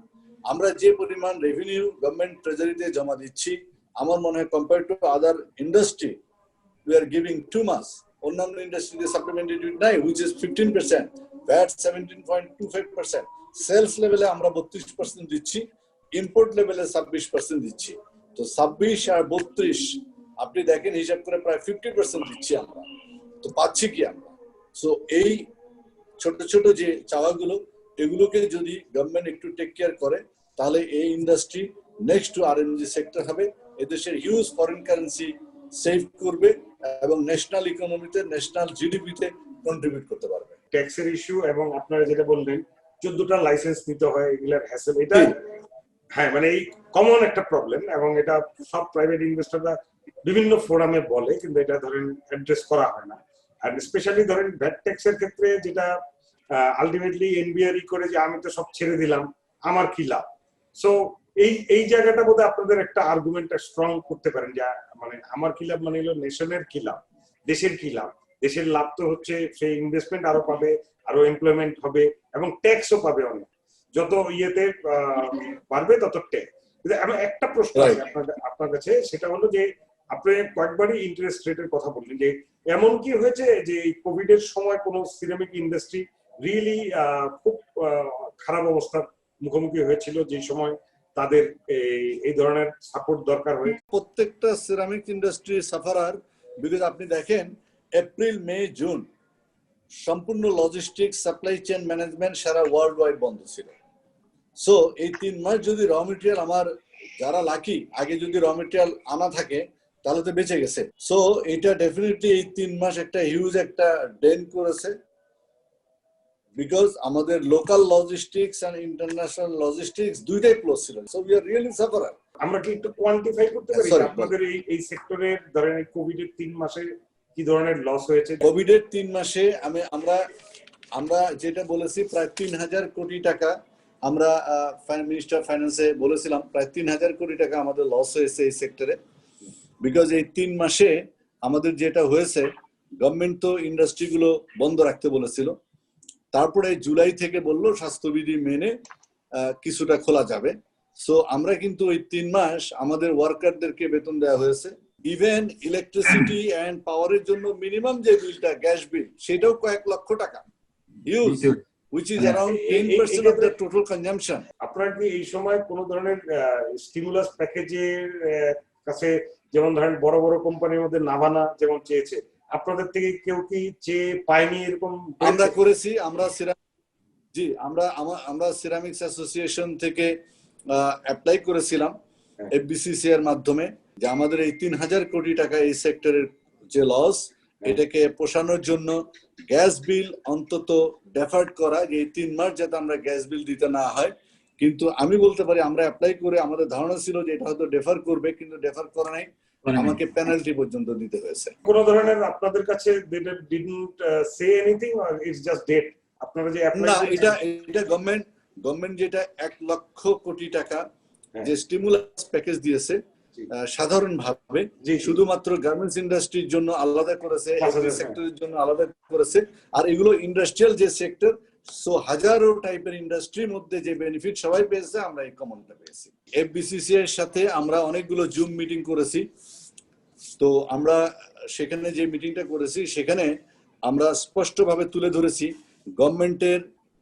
আমরা যে পরিমাণ রেভিনিউ গভর্নমেন্ট ট্রেজারিতে জমা দিচ্ছি, আমার মনে হয় compare to other industry we are giving too much. অন্যান্য ইন্ডাস্ট্রিতে সাপ্লিমেন্টারি ডিউটি নাই, হুইচ ইজ 15%, ভ্যাট 17.25%, সেলস লেভেলে আমরা 32% দিচ্ছি, ইম্পোর্ট লেভেলে 26% দিচ্ছি। তো 26 আর 32 আপনি দেখেন হিসাব করে প্রায় 50% দিচ্ছি আমরা। তো পাচ্ছি কি আমরা? সো এই ছোট ছোট যে চাওয়াগুলো, এগুলোকে যদি গভর্নমেন্ট একটু টেক কেয়ার করে, তাহলে এই industry next to RMG sector হবে, এদেশের হিউজ ফরেন কারেন্সি সেভ করবে এবং ন্যাশনাল ইকোনমিতে, ন্যাশনাল জিডিপিতে কন্ট্রিবিউট করতে পারবে। ট্যাক্সের ইস্যু এবং আপনারা যেটা বললেন 14টা লাইসেন্স নিতে হয়, এগুলার হ্যাসেল, এটা হ্যাঁ মানে এই কমন একটা প্রবলেম, এবং এটা সব প্রাইভেট ইনভেস্টররা বিভিন্ন ফোরামে বলে, কিন্তু এটা ধরেন অ্যাড্রেস করা হয় না। আর স্পেশালি ধরেন ভ্যাট ট্যাক্সের ক্ষেত্রে যেটা আলটিমেটলি এনবিআরই করে যে আমি তো সব ছেড়ে দিলাম, আমার কি লাভ? সো এই জায়গাটা বোধহয় আপনাদের একটা আর্গুমেন্টটা স্ট্রং করতে পারেন, যে মানে আমার কি লাভ মানে হলো নেশনের কি লাভ, দেশের কি লাভ। দেশের লাভ তো হচ্ছে সেই ইনভেস্টমেন্ট আরো পাবে, আরো এমপ্লয়মেন্ট হবে, এবং ট্যাক্সও পাবে অনেক, যত ইয়েতে বাড়বে তত ট্যাক্স। একটা প্রশ্ন আছে আপনার কাছে, সেটা হলো যে আপনি কয়েকবারই ইন্টারেস্ট রেটের কথা বললেন, যে এমন কি হয়েছে যে কোভিড এর সময় কোন সিরামিক ইন্ডাস্ট্রি রিয়েলি খুব খারাপ অবস্থার মুখোমুখি হয়েছিল, যে সময় তাদের এই ধরনের সাপোর্ট দরকার হয়? প্রত্যেকটা সিরামিক ইন্ডাস্ট্রি সাফারার, বিকজ আপনি দেখেন এপ্রিল, মে, জুন সম্পূর্ণ লজিস্টিক্স, সাপ্লাই চেইন ম্যানেজমেন্ট সারা ওয়ার্ল্ড ওয়াইড বন্ধ ছিল। সো এই 3 মাস যদি র মেটেরিয়াল, আমার যারা লাকি আগে যদি র মেটেরিয়াল আনা থাকে তাহলে তো বেঁচে গেছে। সো এটা ডেফিনেটলি এই 3 মাস একটা হিউজ একটা ডেন করেছে, বিকজ আমাদের local logistics and international logistics দুইটাই ক্লোজ ছিল। So we are really sufferer. আমরা কি একটু কোয়ান্টিফাই করতে পারি আপনাদের এই সেক্টরের ধরেন এই কোভিড এর 3 মাসে কি ধরনের লস হয়েছে? কোভিড এর 3 মাসে আমরা যেটা বলেছি প্রায় 3000 কোটি টাকা, আমরা মিনিস্টার ফাইন্যান্সে বলেছিলাম প্রায় 3000 কোটি টাকা আমাদের লস হয়েছে এই সেক্টরে। বিকজ এই 3 মাসে আমাদের যেটা হয়েছে, গভর্নমেন্ট তো ইন্ডাস্ট্রি গুলো বন্ধ রাখতে বলেছিল, তারপরে জুলাই থেকে বললো স্বাস্থ্যবিধি মেনে কিছুটা খোলা যাবে। সো আমরা কিন্তু ওই 3 মাস আমাদের ওয়ার্কারদেরকে বেতন দেওয়া হয়েছে। ইভেন ইলেকট্রিসিটি এন্ড পাওয়ারের জন্য মিনিমাম যে বিলটা, গ্যাস বিল, সেটাও কয়েক লক্ষ টাকা, huge, which is around 10% of the total consumption. আপনারা কি এই সময় কোন ধরনের স্টিমুলাস প্যাকেজের কাছে, যেমন ধরেন বড় বড় কোম্পানির মধ্যে নাভানা যেমন চেয়েছে, আপনাদের থেকে কেউ কি চেয়ে পায়নি এরকম? আমরা করেছি, আমরা সিরামিক্স অ্যাসোসিয়েশন থেকে অ্যাপ্লাই করেছিলাম এফবিসিসি এর মাধ্যমে, যে আমাদের এই 3000 কোটি টাকা এই সেক্টরের যে লস, এটাকে পোষানোর জন্য গ্যাস বিল অন্তত ডেফার্ড করা, যে এই 3 মাস যাতে আমরা গ্যাস বিল দিতে না হয়, কিন্তু আমি বলতে পারি আমরা অ্যাপ্লাই করে আমাদের ধারণা ছিল যে এটা হয়তো ডেফার করবে, কিন্তু ডেফার করে নাই, আমাকে পেনাল্টি পর্যন্ত দিতে হয়েছে। কোন ধরনের আপনাদের কাছে didn't say anything or it's just date আপনারা যে অ্যাপ্লাই না, এটা গভর্নমেন্ট যেটা 1,00,000 কোটি টাকা যে স্টিমুলাস প্যাকেজ দিয়েছে সাধারণভাবে শুধুমাত্র গার্মেন্টস ইন্ডাস্ট্রির জন্য আলাদা করেছে, সেক্টরের জন্য আলাদা করেছে, আর এগুলো ইন্ডাস্ট্রিয়াল যে সেক্টর, সো হাজারো টাইপের ইন্ডাস্ট্রির মধ্যে যে বেনিফিট সবাই পেয়েছে, আমরা এই কমনটা পেয়েছি। এফবিসিসি এর সাথে আমরা অনেকগুলো জুম মিটিং করেছি। তো আমরা সেখানে যে মিটিংটা করেছি সেখানে আমরা স্পষ্টভাবে তুলে ধরেছি গভর্নমেন্টের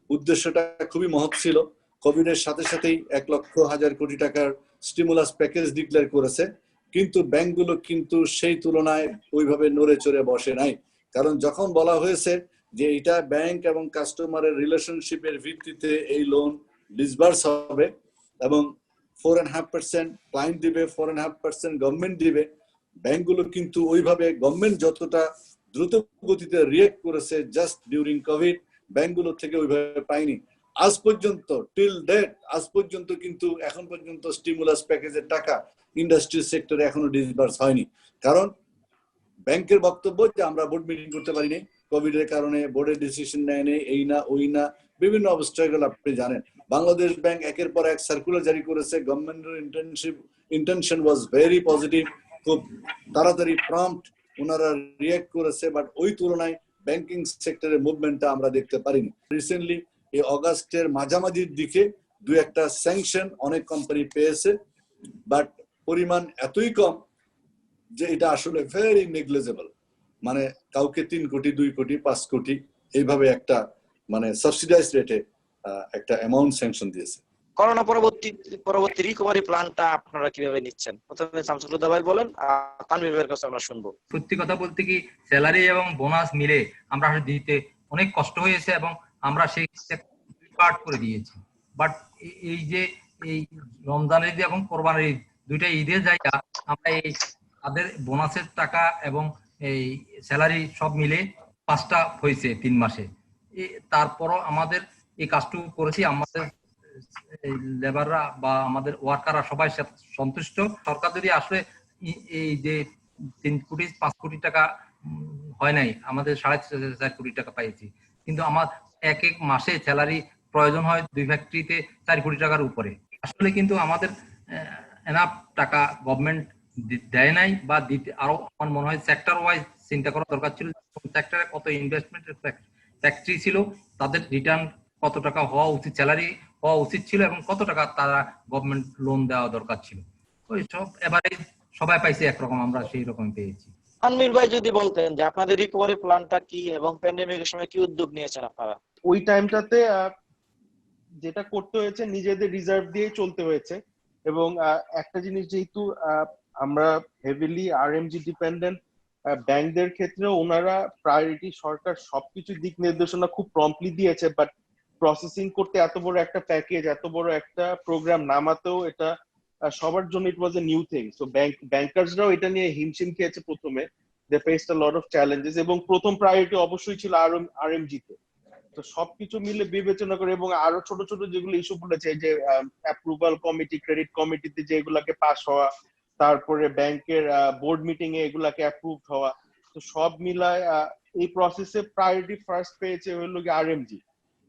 উদ্দেশ্যটা খুবই মহৎ ছিল। কোভিড এর সাথে সাথেই 1,00,000 কোটি টাকার স্টিমুলাস প্যাকেজ ডিক্লেয়ার করেছে, কিন্তু ব্যাংকগুলো কিন্তু সেই তুলনায় ওইভাবে নড়ে চড়ে বসে নাই। কারণ যখন বলা হয়েছে যে এটা ব্যাংক এবং কাস্টমারের রিলেশনশিপের ভিত্তিতে এই লোন ডিসবার্স হবে এবং 4.5% ক্লায়েন্ট দিবে, 4.5% গভর্নমেন্ট দিবে, ব্যাংকগুলো কিন্তু ওইভাবে গভর্নমেন্ট যতটা দ্রুত গতিতে রিয়েক্ট করেছে জাস্ট ডিউরিং কোভিড, ব্যাংকগুলো থেকে ওইভাবে পাইনি। আজ পর্যন্ত টিল ডেট আজ পর্যন্ত কিন্তু এখন পর্যন্ত স্টিমুলাস প্যাকেজের টাকা ইন্ডাস্ট্রি সেক্টরে এখনো ডিসবার্স হয়নি। কারণ ব্যাংকের বক্তব্য যে আমরা বোর্ড মিটিং করতে পারিনি, কোভিড এর কারণে বোর্ডের ডিসিশন নেয়নি, এই না ওই না, বিভিন্ন অবস্ট্রাগল আপনি জানেন। বাংলাদেশ ব্যাংক একের পর এক সার্কুলার জারি করেছে, গভর্নমেন্টের ইন্টেনশন ওয়াজ ভেরি পজিটিভ, খুব তাড়াতাড়ি প্রম্পট ওনারা রিয়েক্ট করেছে, বাট ওই তুলনায় ব্যাংকিং সেক্টরের মুভমেন্টটা আমরা দেখতে পারিনি। রিসেন্টলি এই অগাস্টের মাঝামাঝির দিকে দু একটা স্যাংশন অনেক কোম্পানি পেয়েছে, বাট পরিমাণ এতই কম যে এটা আসলে ভেরি নেগলিজেবল। মানে কাউকে 3 কোটি, 2 কোটি, 5 কোটি এইভাবে একটা মানে সাবসিডাইজ রেটে একটা অ্যামাউন্ট স্যাংশন দিয়েছে। করোনা পরবর্তী রিকভারি প্ল্যানটা আপনারা কিভাবে নিচ্ছেন? প্রথমে শামসুল হুদা ভাই বলেন, তানভীর ভাইয়ের কাছে আমরা শুনবো। সত্যি কথা বলতে কি, স্যালারি এবং বোনাস মিলে আমরা দিতে অনেক কষ্ট হয়েছে এবং আমরা সেই কাট করে দিয়েছি। বাট এই যে এই রমজানের ঈদ এবং কোরবানির ঈদ, দুইটা ঈদের জায়গা আমরা এই তাদের বোনাসের টাকা এবং এই স্যালারি সব মিলে 5টা হয়েছে 3 মাসে। তারপরও আমাদের এই কাজটুকু করেছি, আমাদের লেবাররা বা আমাদের ওয়ার্কাররা সবাই সন্তুষ্ট। সরকার যদি আসলে এই যে 3 কোটি 5 কোটি টাকা হয় নাই, আমাদের 4.5 কোটি টাকা পাইছি, কিন্তু আমার এক মাসে স্যালারি প্রয়োজন হয় 2 ফ্যাক্টরিতে 4 কোটি টাকার উপরে। আসলে কিন্তু আমাদের এনাফ টাকা গভর্নমেন্ট দেয় নাই বা দিতে আরো আমার মনে হয় সেক্টর ওয়াইজ চিন্তা করা দরকার ছিল। সেক্টরে কত ইনভেস্টমেন্টের ফ্যাক্টরি ছিল, তাদের রিটার্ন কত টাকা হওয়া উচিত, স্যালারি হওয়া উচিত ছিল এবং কত টাকা তারা গভর্নমেন্ট লোন দেওয়া দরকার ছিল। ওই সব এবারে সবাই পাইছে একরকম, আমরা সেই রকম পেয়েছি। তানভীর ভাই যদি বলতেন যে আপনাদের রিকভারি প্ল্যানটা কি এবং প্যান্ডেমিকের সময় কি উদ্যোগ নিয়েছেন আপনারা? ওই টাইমটাতে যেটা করতে হয়েছে নিজেদের রিজার্ভ দিয়ে চলতে হয়েছে। এবং একটা জিনিস, যেহেতু আমরা হেভিলি আরএমজি ডিপেন্ডেন্ট, ব্যাংকদের ক্ষেত্রে ওনারা প্রায়োরিটি, সরকার সবকিছু দিক নির্দেশনা খুব প্রম্পটলি দিয়েছে, বাট প্রসেসিং করতে এত বড় একটা প্যাকেজ, এত বড় একটা প্রোগ্রাম নামাতেও এটা সবার জন্য it was a new thing. So ব্যাংকার্সরাও এটা নিয়ে হিমশিম খেয়েছে প্রথমে, they faced a lot of challenges, এবং প্রথম প্রায়োরিটি অবশ্যই ছিল আরএমজি তে। তো সবকিছু মিলে বিবেচনা করে এবং আরো ছোট ছোট যেগুলো ইস্যু বলেছে, যে অ্যাপ্রুভাল কমিটি, ক্রেডিট কমিটিতে যেগুলাকে পাস হওয়া, তারপরে ব্যাংকের বোর্ড মিটিং এ এগুলাকে অ্যাপ্রুভ হওয়া, তো সব মিলায় এই প্রসেসে প্রায়োরিটি ফার্স্ট পেয়েছে হলো কি আরএমজি।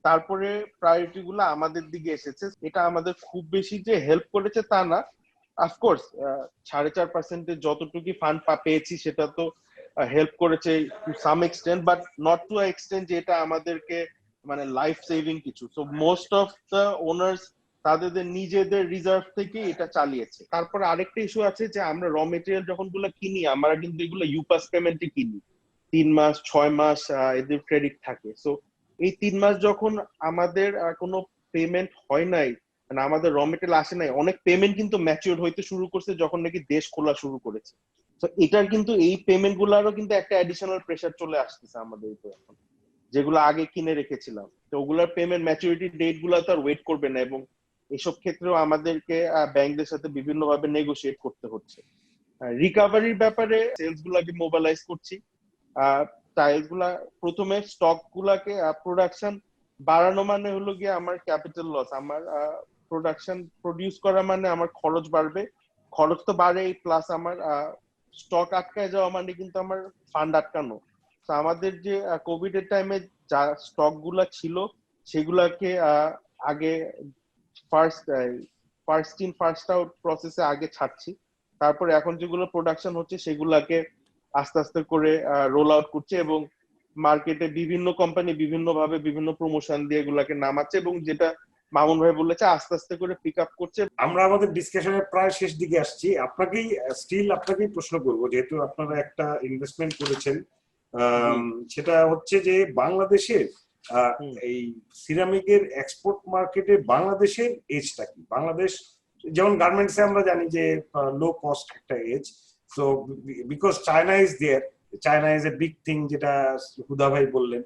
তারপরে প্রায়োরিটি গুলো আমাদের দিকে এসেছে। এটা আমাদের খুব বেশি যে হেল্প করেছে তা না, অফকোর্স 4.5% যতটুকু ফান্ড পেয়েছি সেটা তো হেল্প করেছে to some extent, but not to a extent যেটা আমাদেরকে মানে লাইফ সেভিং কিছু। So most of the owners তাদের নিজেদের রিজার্ভ থেকে এটা চালিয়েছে। তারপর আরেকটা ইস্যু আছে যে আমরা র মেটেরিয়াল যখন গুলো কিনি, আমরা কিন্তু এগুলো ইউপাস পেমেন্টে কিনি, 3 মাস 6 মাস এদের ক্রেডিট থাকে। সো এই 3 মাস যখন আমাদের কোনো পেমেন্ট হয় নাই, মানে আমাদের র মেটেরিয়াল আসে নাই, অনেক পেমেন্ট কিন্তু ম্যাচিউর হইতে শুরু করছে যখন নাকি দেশ খোলা শুরু করেছে। তো এটার কিন্তু এই পেমেন্ট গুলারও কিন্তু একটা অ্যাডিশনাল প্রেসার চলে আসতেছে আমাদের উপর এখন, যেগুলো আগে কিনে রেখেছিলাম। তো ওগুলার পেমেন্ট ম্যাচুরিটি ডেট গুলো তো আর ওয়েট করবে না, এবং এসব ক্ষেত্রেও আমাদেরকে ব্যাংকদের সাথে বিভিন্ন ভাবে নেগোশিয়েট করতে হচ্ছে। রিকভারির ব্যাপারে সেলস গুলাকে মোবিলাইজ করছি। টাইলস গুলা প্রথমে স্টক গুলাকে প্রোডাকশন বাড়ানো মানে হলো গিয়ে আমার ক্যাপিটাল লস। আমার প্রডিউস করা মানে আমার খরচ বাড়বে, খরচ তো বাড়েই, প্লাস আমার স্টক আটকায় যাওয়া মানে কিন্তু আমার ফান্ড আটকানো। তো আমাদের যে কোভিড এর টাইমে যা স্টক গুলা ছিল সেগুলাকে আগে ফার্স্ট ইন ফার্স্ট আউট প্রসেসে আগে ছাড়ছি, তারপরে এখন যেগুলো প্রোডাকশন হচ্ছে সেগুলাকে আস্তে আস্তে করে রোল আউট করছে, এবং মার্কেটে বিভিন্ন কোম্পানি বিভিন্ন ভাবে বিভিন্ন প্রমোশন দিয়ে এগুলাকে নামাচ্ছে, এবং যেটা মামুন ভাই বলেছে আস্তে আস্তে করে পিক আপ করছে। আমরা আমাদের ডিসকাশনের প্রায় শেষ দিকে আসছি। আপনাকেই প্রশ্ন করব, যেহেতু আপনারা একটা ইনভেস্টমেন্ট করেছেন, সেটা হচ্ছে যে বাংলাদেশের এই সিরামিকের এক্সপোর্ট মার্কেটে বাংলাদেশের এজটা কি? বাংলাদেশ যেমন গার্মেন্টসে আমরা জানি যে লো কস্ট একটা edge, so because China is there, China is a big thing, যেটা হুদা ভাই বললেন।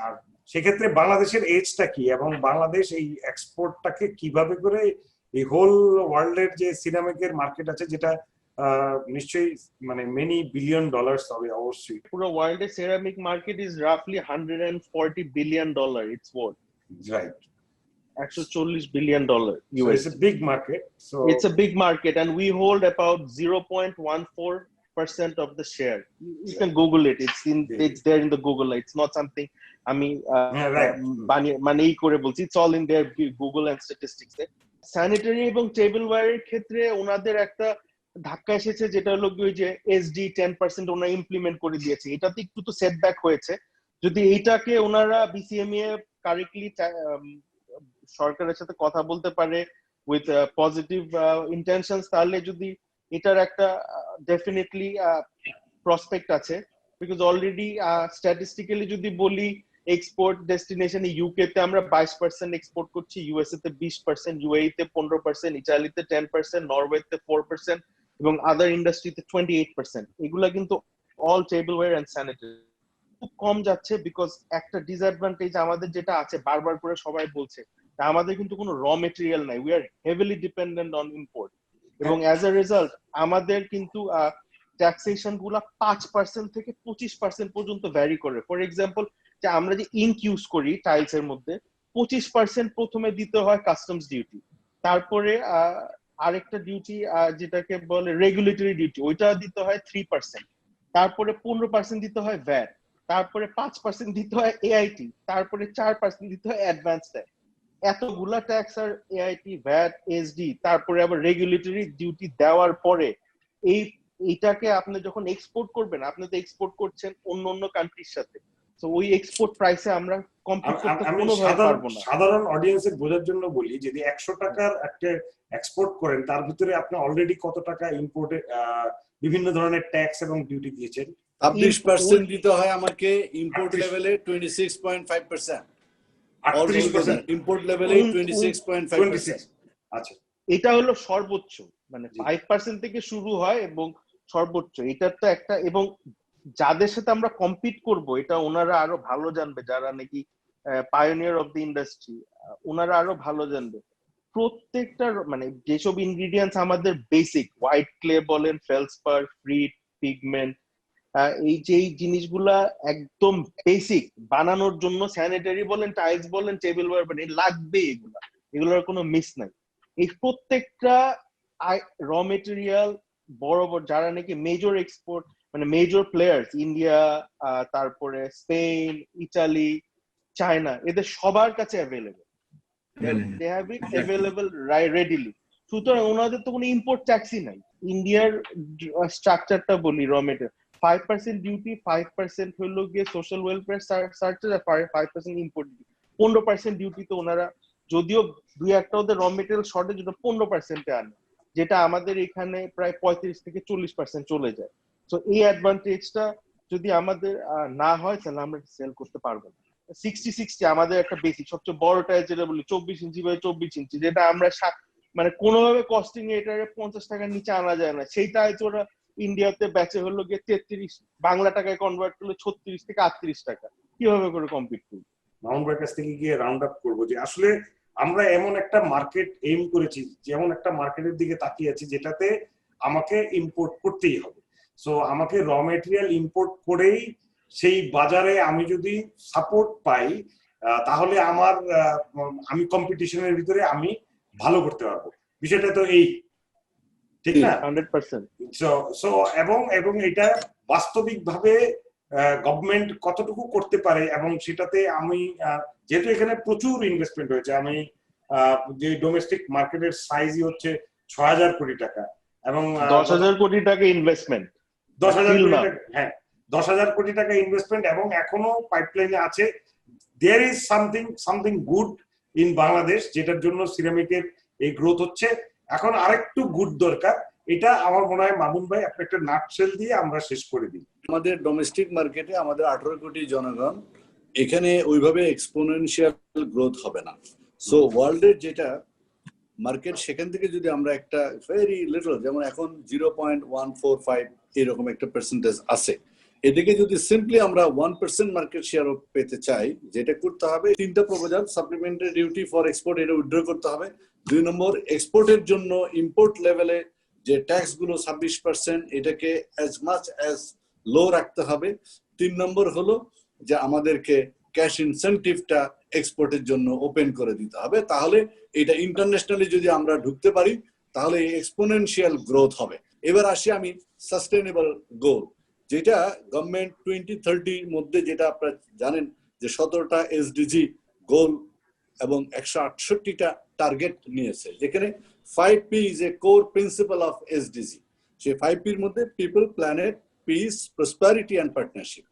আর সেক্ষেত্রে বাংলাদেশের এজটা কি, এবং বাংলাদেশ এই এক্সপোর্টটাকে কিভাবে করে এই হোল ওয়ার্ল্ডের যে সিরামিকের মার্কেট আছে, যেটা নিশ্চয়ই মানে মেনি বিলিয়ন ডলার্স হবে অবশ্যই। পুরো ওয়ার্ল্ডের সিরামিক মার্কেট ইজ রাফলি $140 billion it's worth, right, $140 billion so it's a big market, so it's a big market, and we hold about 0.14% of the share. You can Google it. It's there in the Google. It's not something আমি মানে এই করে বলছি, it's all in their Google and statistics. Sanitary এবং table ওয়্যারের ক্ষেত্রে ওনাদের একটা ধাক্কা এসেছে, যেটা হলো ওই যে SD 10% ওনারা ইমপ্লিমেন্ট করে দিয়েছে। এটাতে একটু তো সেটব্যাক হয়েছে। যদি এইটাকে ওনারা BCMA কারেক্টলি সরকারের সাথে কথা বলতে পারে উইথ পজিটিভ ইন্টেনশনস, তাহলে যদি এটার একটা ডেফিনেটলি প্রসপেক্ট আছে। বিকজ অলরেডি স্ট্যাটিস্টিক্যালি যদি বলি, এক্সপোর্ট ডেস্টিনেশনে ইউকে তে আমরা 22% এক্সপোর্ট করছি, ইউএসএ তে 20%, UAE তে 15%, ইটালিতে 10%, নরওয়েতে 4%, এবং আদার ইন্ডাস্ট্রিতে 28%। এগুলা কিন্তু অল টেবলওয়্যার এন্ড স্যানিটারি। খুব কম যাচ্ছে, বিকজ একটা ডিসঅ্যাডভান্টেজ আমাদের যেটা আছে, বারবার করে সবাই বলছে, আমাদের কিন্তু কোনো র মেটেরিয়াল নাই, we are heavily dependent on import, এবং অ্যাজ এ রেজাল্ট আমাদের কিন্তু ট্যাক্সেশন গুলা 5% থেকে 25% পর্যন্ত ভ্যারি করে। ফর এক্সাম্পল, যে আমরা যে ইঙ্ক ইউজ করি টাইলস এর মধ্যে, 25% প্রথমে দিতে হয় কাস্টমস ডিউটি, তারপরে আরেকটা ডিউটি যেটাকে বলে রেগুলেটরি ডিউটি, ওইটা দিতে হয় 3%, তারপরে 15% দিতে হয় ভ্যাট, তারপরে 5% দিতে হয় AIT, তারপরে 4% দিতে হয় অ্যাডভান্স ট্যাক্স। এতগুলা ট্যাক্স আর AIT, ভ্যাট, SD, তারপরে আবার রেগুলেটরি ডিউটি দেওয়ার পরে এইটাকে আপনি যখন এক্সপোর্ট করবেন, আপনি তো এক্সপোর্ট করছেন অন্য অন্য কান্ট্রির সাথে, তো ওই এক্সপোর্ট প্রাইসে আমরা কম্পিট করতে কোনোভাবে পারবো না। সাধারণ অডিয়েন্সের বোঝার জন্য বলি, যদি 100 টাকার একটা এক্সপোর্ট করেন, তার ভিতরে আপনি অলরেডি কত টাকা ইম্পোর্টে বিভিন্ন ধরনের ট্যাক্স এবং ডিউটি দিয়েছেন? 26% দিতে হয় আমাকে ইম্পোর্ট লেভেলে, 26.5%। 38% ইম্পোর্ট লেভেলে 26.5%। আচ্ছা, এটা হলো সর্বোচ্চ, মানে 5% থেকে শুরু হয় এবং সর্বোচ্চ। এটা তো একটা, এবং যাদের সাথে আমরা কম্পিট করব, এটা ওনারা আরো ভালো জানবে, যারা নাকি পায়োনিয়ার অফ দ্য ইন্ডাস্ট্রি, ওনারা আরো ভালো জানবে। প্রত্যেকটার মানে যেসব ইনগ্রিডিয়েন্টস আমাদের বেসিক, হোয়াইট ক্লে বলেন, ফেলসপার, ফ্রিট, পিগমেন্ট, এই যে জিনিসগুলা একদম বেসিক বানানোর জন্য, স্যানিটারি বলেন, টাইলস বলেন, টেবিল ওয়্যার বলেন, লাগবে এগুলোর কোনো মিস নাই। এই প্রত্যেকটা র মেটেরিয়াল বড় বড় যারা নাকি মেজর এক্সপোর্ট, মানে মেজর প্লেয়ার্স, ইন্ডিয়া, তারপরে স্পেন, ইটালি, চায়না, এদের সবার কাছে available, they have it available readily. সুতরাং ওনাদের তো কোনো ইম্পোর্ট ট্যাক্সই নাই। ইন্ডিয়ার স্ট্রাকচারটা বলি, র মেটেরিয়াল 5% ডিউটি, 5% হলো গিয়ে সোশ্যাল ওয়েলফেয়ার চার্জেস, আর 5% ইম্পোর্ট ডিউটি। 15% ডিউটি তো ওনারা, যদিও দুই একটা ওদের র মেটেরিয়াল শর্টেজ, ওটা 15% আনে, যেটা আমাদের এখানে প্রায় 35 থেকে 40% চলে যায়। তো এই অ্যাডভান্টেজটা যদি আমাদের না হয়, তাহলে আমরা সেল করতে পারবো না। 60-60 আমাদের একটা বেসিক, সবচেয়ে বড়টা যেটা বলি 24 ইঞ্চি বাই 24 ইঞ্চি, যেটা আমরা মানে কোনোভাবে কস্টিং এটা 50 টাকার নিচে আনা যায় না, সেইটা ওরা ইন্ডিয়াতে বেচে হলো গিয়ে 33, বাংলা টাকায় কনভার্ট করলে 36 থেকে 38 টাকা। কিভাবে করে কম্পিট করবো? মাউন্ট কাছ থেকে গিয়ে রাউন্ড আপ করবো যে আসলে আমরা এমন একটা মার্কেট এইম করেছি, যেমন একটা মার্কেটের দিকে তাকিয়ে আছি যেটাতে আমাকে ইম্পোর্ট করতেই হবে। সো আমাকে র মেটেরিয়াল ইম্পোর্ট করেই সেই বাজারে আমি যদি সাপোর্ট পাই, তাহলে আমি কম্পিটিশনের ভিতরে আমি ভালো করতে পারবো। বিষয়টা তো এই, ঠিক না? 100%। সো এবং এটা বাস্তবিকভাবে গভর্নমেন্ট কতটুকু করতে পারে, এবং সেটাতে আমি যেহেতু এখানে প্রচুর ইনভেস্টমেন্ট হয়েছে, আমি যে ডোমেস্টিক মার্কেটের সাইজই হচ্ছে 6,000 কোটি টাকা, এবং 10,000 কোটি টাকা ইনভেস্টমেন্ট, 10,000 কোটি টাকা, হ্যাঁ 10,000 কোটি টাকা ইনভেস্টমেন্ট, এবং এখনো পাইপলাইনে আছে। There is something good in Bangladesh, যেটার জন্য সিরামিকের এই গ্রোথ হচ্ছে। এখন আরেকটু গুড দরকার, এটা আমার মনে হয় মামুন ভাই আপনি একটা নাটশেল দিয়ে আমরা শেষ করে দিই। আমাদের ডোমেস্টিক মার্কেটে আমাদের 18 কোটি জনগণ, এখানে ওইভাবে এক্সপোনেনশিয়াল গ্রোথ হবে না। সো ওয়ার্ল্ডের যেটা মার্কেট, সেখান থেকে যদি আমরা একটা ভেরি লিটল, যেমন এখন 0.145 এরকম একটা পার্সেন্টেজ আছে, এদিকে যদি সিম্পলি আমরা 1% মার্কেট শেয়ার পেতে চাই, যেটা করতে হবে 3টা proposal. Supplementary duty for export, এটা উইথড্র করতে হবে। 2 নম্বর, এক্সপোর্টের জন্য ইম্পোর্ট লেভেলে যে ট্যাক্স গুলো 26%, এটাকে অ্যাজ মাচ অ্যাজ লো রাখতে হবে। 3 নম্বর হলো যে আমাদেরকে ক্যাশ ইনসেন্টিভটা এক্সপোর্টের জন্য ওপেন করে দিতে হবে। তাহলে এটা ইন্টারন্যাশনালি যদি আমরা ঢুকতে পারি, তাহলে এক্সপোনেনশিয়াল গ্রোথ হবে। এবার আসি আমি সাস্টেনেবল গোল, যেটা গভর্নমেন্ট 2030 মধ্যে, যেটা আপনারা জানেন যে 17টা এসডিজি গোল এবং 168টা টার্গেট নিয়েছে, যেখানে 5P is a core principal of SDG. সেই 5Pর মধ্যে people, planet, piece, prosperity and partnership.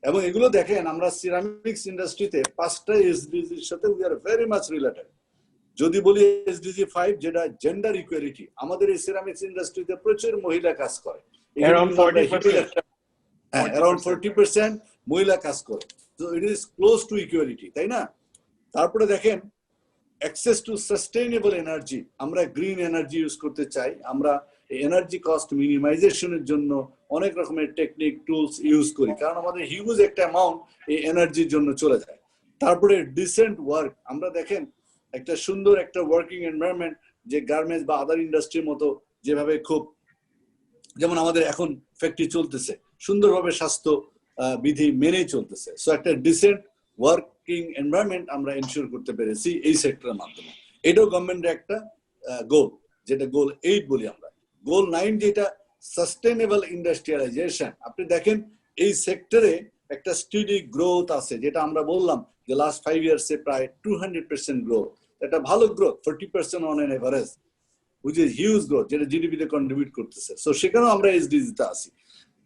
এবং এগুলো দেখেন, আমরা সিরামিক্স ইন্ডাস্ট্রিতে 5টা এসডিজির সাথে we are very much related. যদি বলি এসডিজি 5, যেটা জেন্ডার ইকুয়ালিটি, আমাদের এই সিরামিক্স ইন্ডাস্ট্রিতে প্রচুর মহিলা কাজ করে, Around 40%. অ্যারাউন্ড 40% মহিলা কাজ করে। So it is close to equality, তাই না? তারপরে দেখেন অ্যাক্সেস টু সাস্টেইনেবল এনার্জি, আমরা গ্রিন এনার্জি ইউজ করতে চাই। আমরা এনার্জি কস্ট মিনিমাইজেশনের জন্য অনেক রকমের টেকনিক, টুলস ইউজ করি, কারণ আমাদের হিউজ একটা অ্যামাউন্ট এই এনার্জির জন্য চলে যায়। তারপরে ডিসেন্ট ওয়ার্ক, আমরা দেখেন একটা সুন্দর একটা ওয়ার্কিং এনভায়রনমেন্ট, যে গার্মেন্টস বা আদার ইন্ডাস্ট্রির মতো যেভাবে খুব, যেমন আমাদের এখন ফ্যাক্টরি চলতেছে, সুন্দরভাবে স্বাস্থ্য বিধি মেনে চলতেছে। সো একটা ডিসেন্ট ওয়ার্কিং এনভায়রনমেন্ট আমরা এনশিওর করতে পেরেছি এই সেক্টরের মাধ্যমে। এটাও গভর্নমেন্টের একটা গোল, যেটা গোল 8 বলি আমরা। গোল 9 যেটা সাস্টেনেবল ইন্ডাস্ট্রিয়ালাইজেশন, আপনি দেখেন এই সেক্টরে একটা স্টেডি গ্রোথ আছে, যেটা আমরা বললাম যে লাস্ট 5 ইয়ার্সে প্রায় 200% গ্রোথ। এটা ভালো growth, 40% on an average, which is huge growth, যেটা জিডিপিতে কন্ট্রিবিউট করতেছে। সো সেখানেও আমরা এসডিজিতে আছি।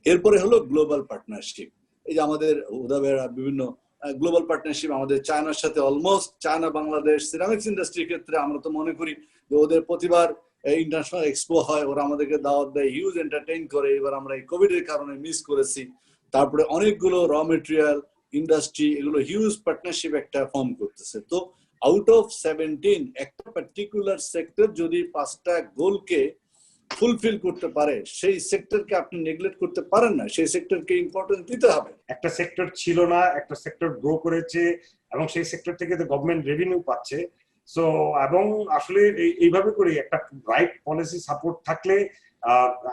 এরপরে হলো গ্লোবাল পার্টনারশিপ, এই যে আমাদের উদাবেরা বিভিন্ন গ্লোবাল পার্টনারশিপ আমাদের চায়নার সাথে, অলমোস্ট চায়না বাংলাদেশ সিরামিক্স ইন্ডাস্ট্রির ক্ষেত্রে আমরা তো মনে করি যে ওদের প্রতিবার ইন্টারন্যাশনাল এক্সপো হয়, ওরা আমাদেরকে দাওয়াত দেয়, হিউজ এন্টারটেইন করে। এবার আমরা এই কোভিড এর কারণে মিস করেছি। তারপরে অনেকগুলো র মেটেরিয়াল ইন্ডাস্ট্রি, এগুলো হিউজ পার্টনারশিপ একটা ফর্ম করতেছে। তো আউট অফ 17 একটা পার্টিকুলার সেক্টর যদি 5টা গোলকে ফুলফিল করতে পারে, সেই সেক্টরকে আপনি নেগলেক্ট করতে পারেন না, সেই সেক্টরকে ইম্পর্টেন্স দিতে হবে। একটা সেক্টর ছিল না, একটা সেক্টর গ্রো করেছে, এবং সেই সেক্টর থেকে তো গভর্নমেন্ট রেভিনিউ পাচ্ছে। সো এবং আসলে এইভাবে করে একটা রাইট পলিসি সাপোর্ট থাকলে,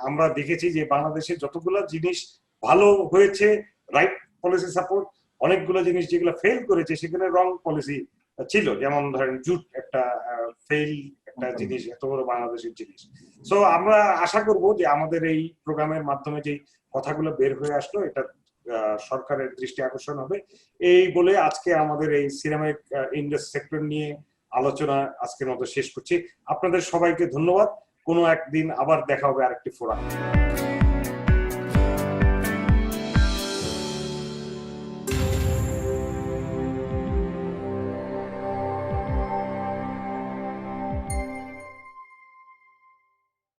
আমরা দেখেছি যে বাংলাদেশে যতগুলো জিনিস ভালো হয়েছে রাইট পলিসি সাপোর্ট, অনেকগুলো জিনিস যেগুলো ফেল করেছে সেখানে রং পলিসি ছিল। যেমন ধরেন জুট একটা ফেল একটা জিনিস, এত বড় বাংলাদেশের জিনিস। সো আমরা আশা করব যে আমাদের এই প্রোগ্রামের মাধ্যমে যে কথাগুলো বের হয়ে আসলো, এটা সরকারের দৃষ্টি আকর্ষণ হবে। এই বলে আজকে আমাদের এই সিরামিক ইন্ডাস্ট্রি সেক্টর নিয়ে আলোচনা আজকের মতো শেষ করছি। আপনাদের সবাইকে ধন্যবাদ। কোনো একদিন আবার দেখা হবে আরেকটি ফোরাম।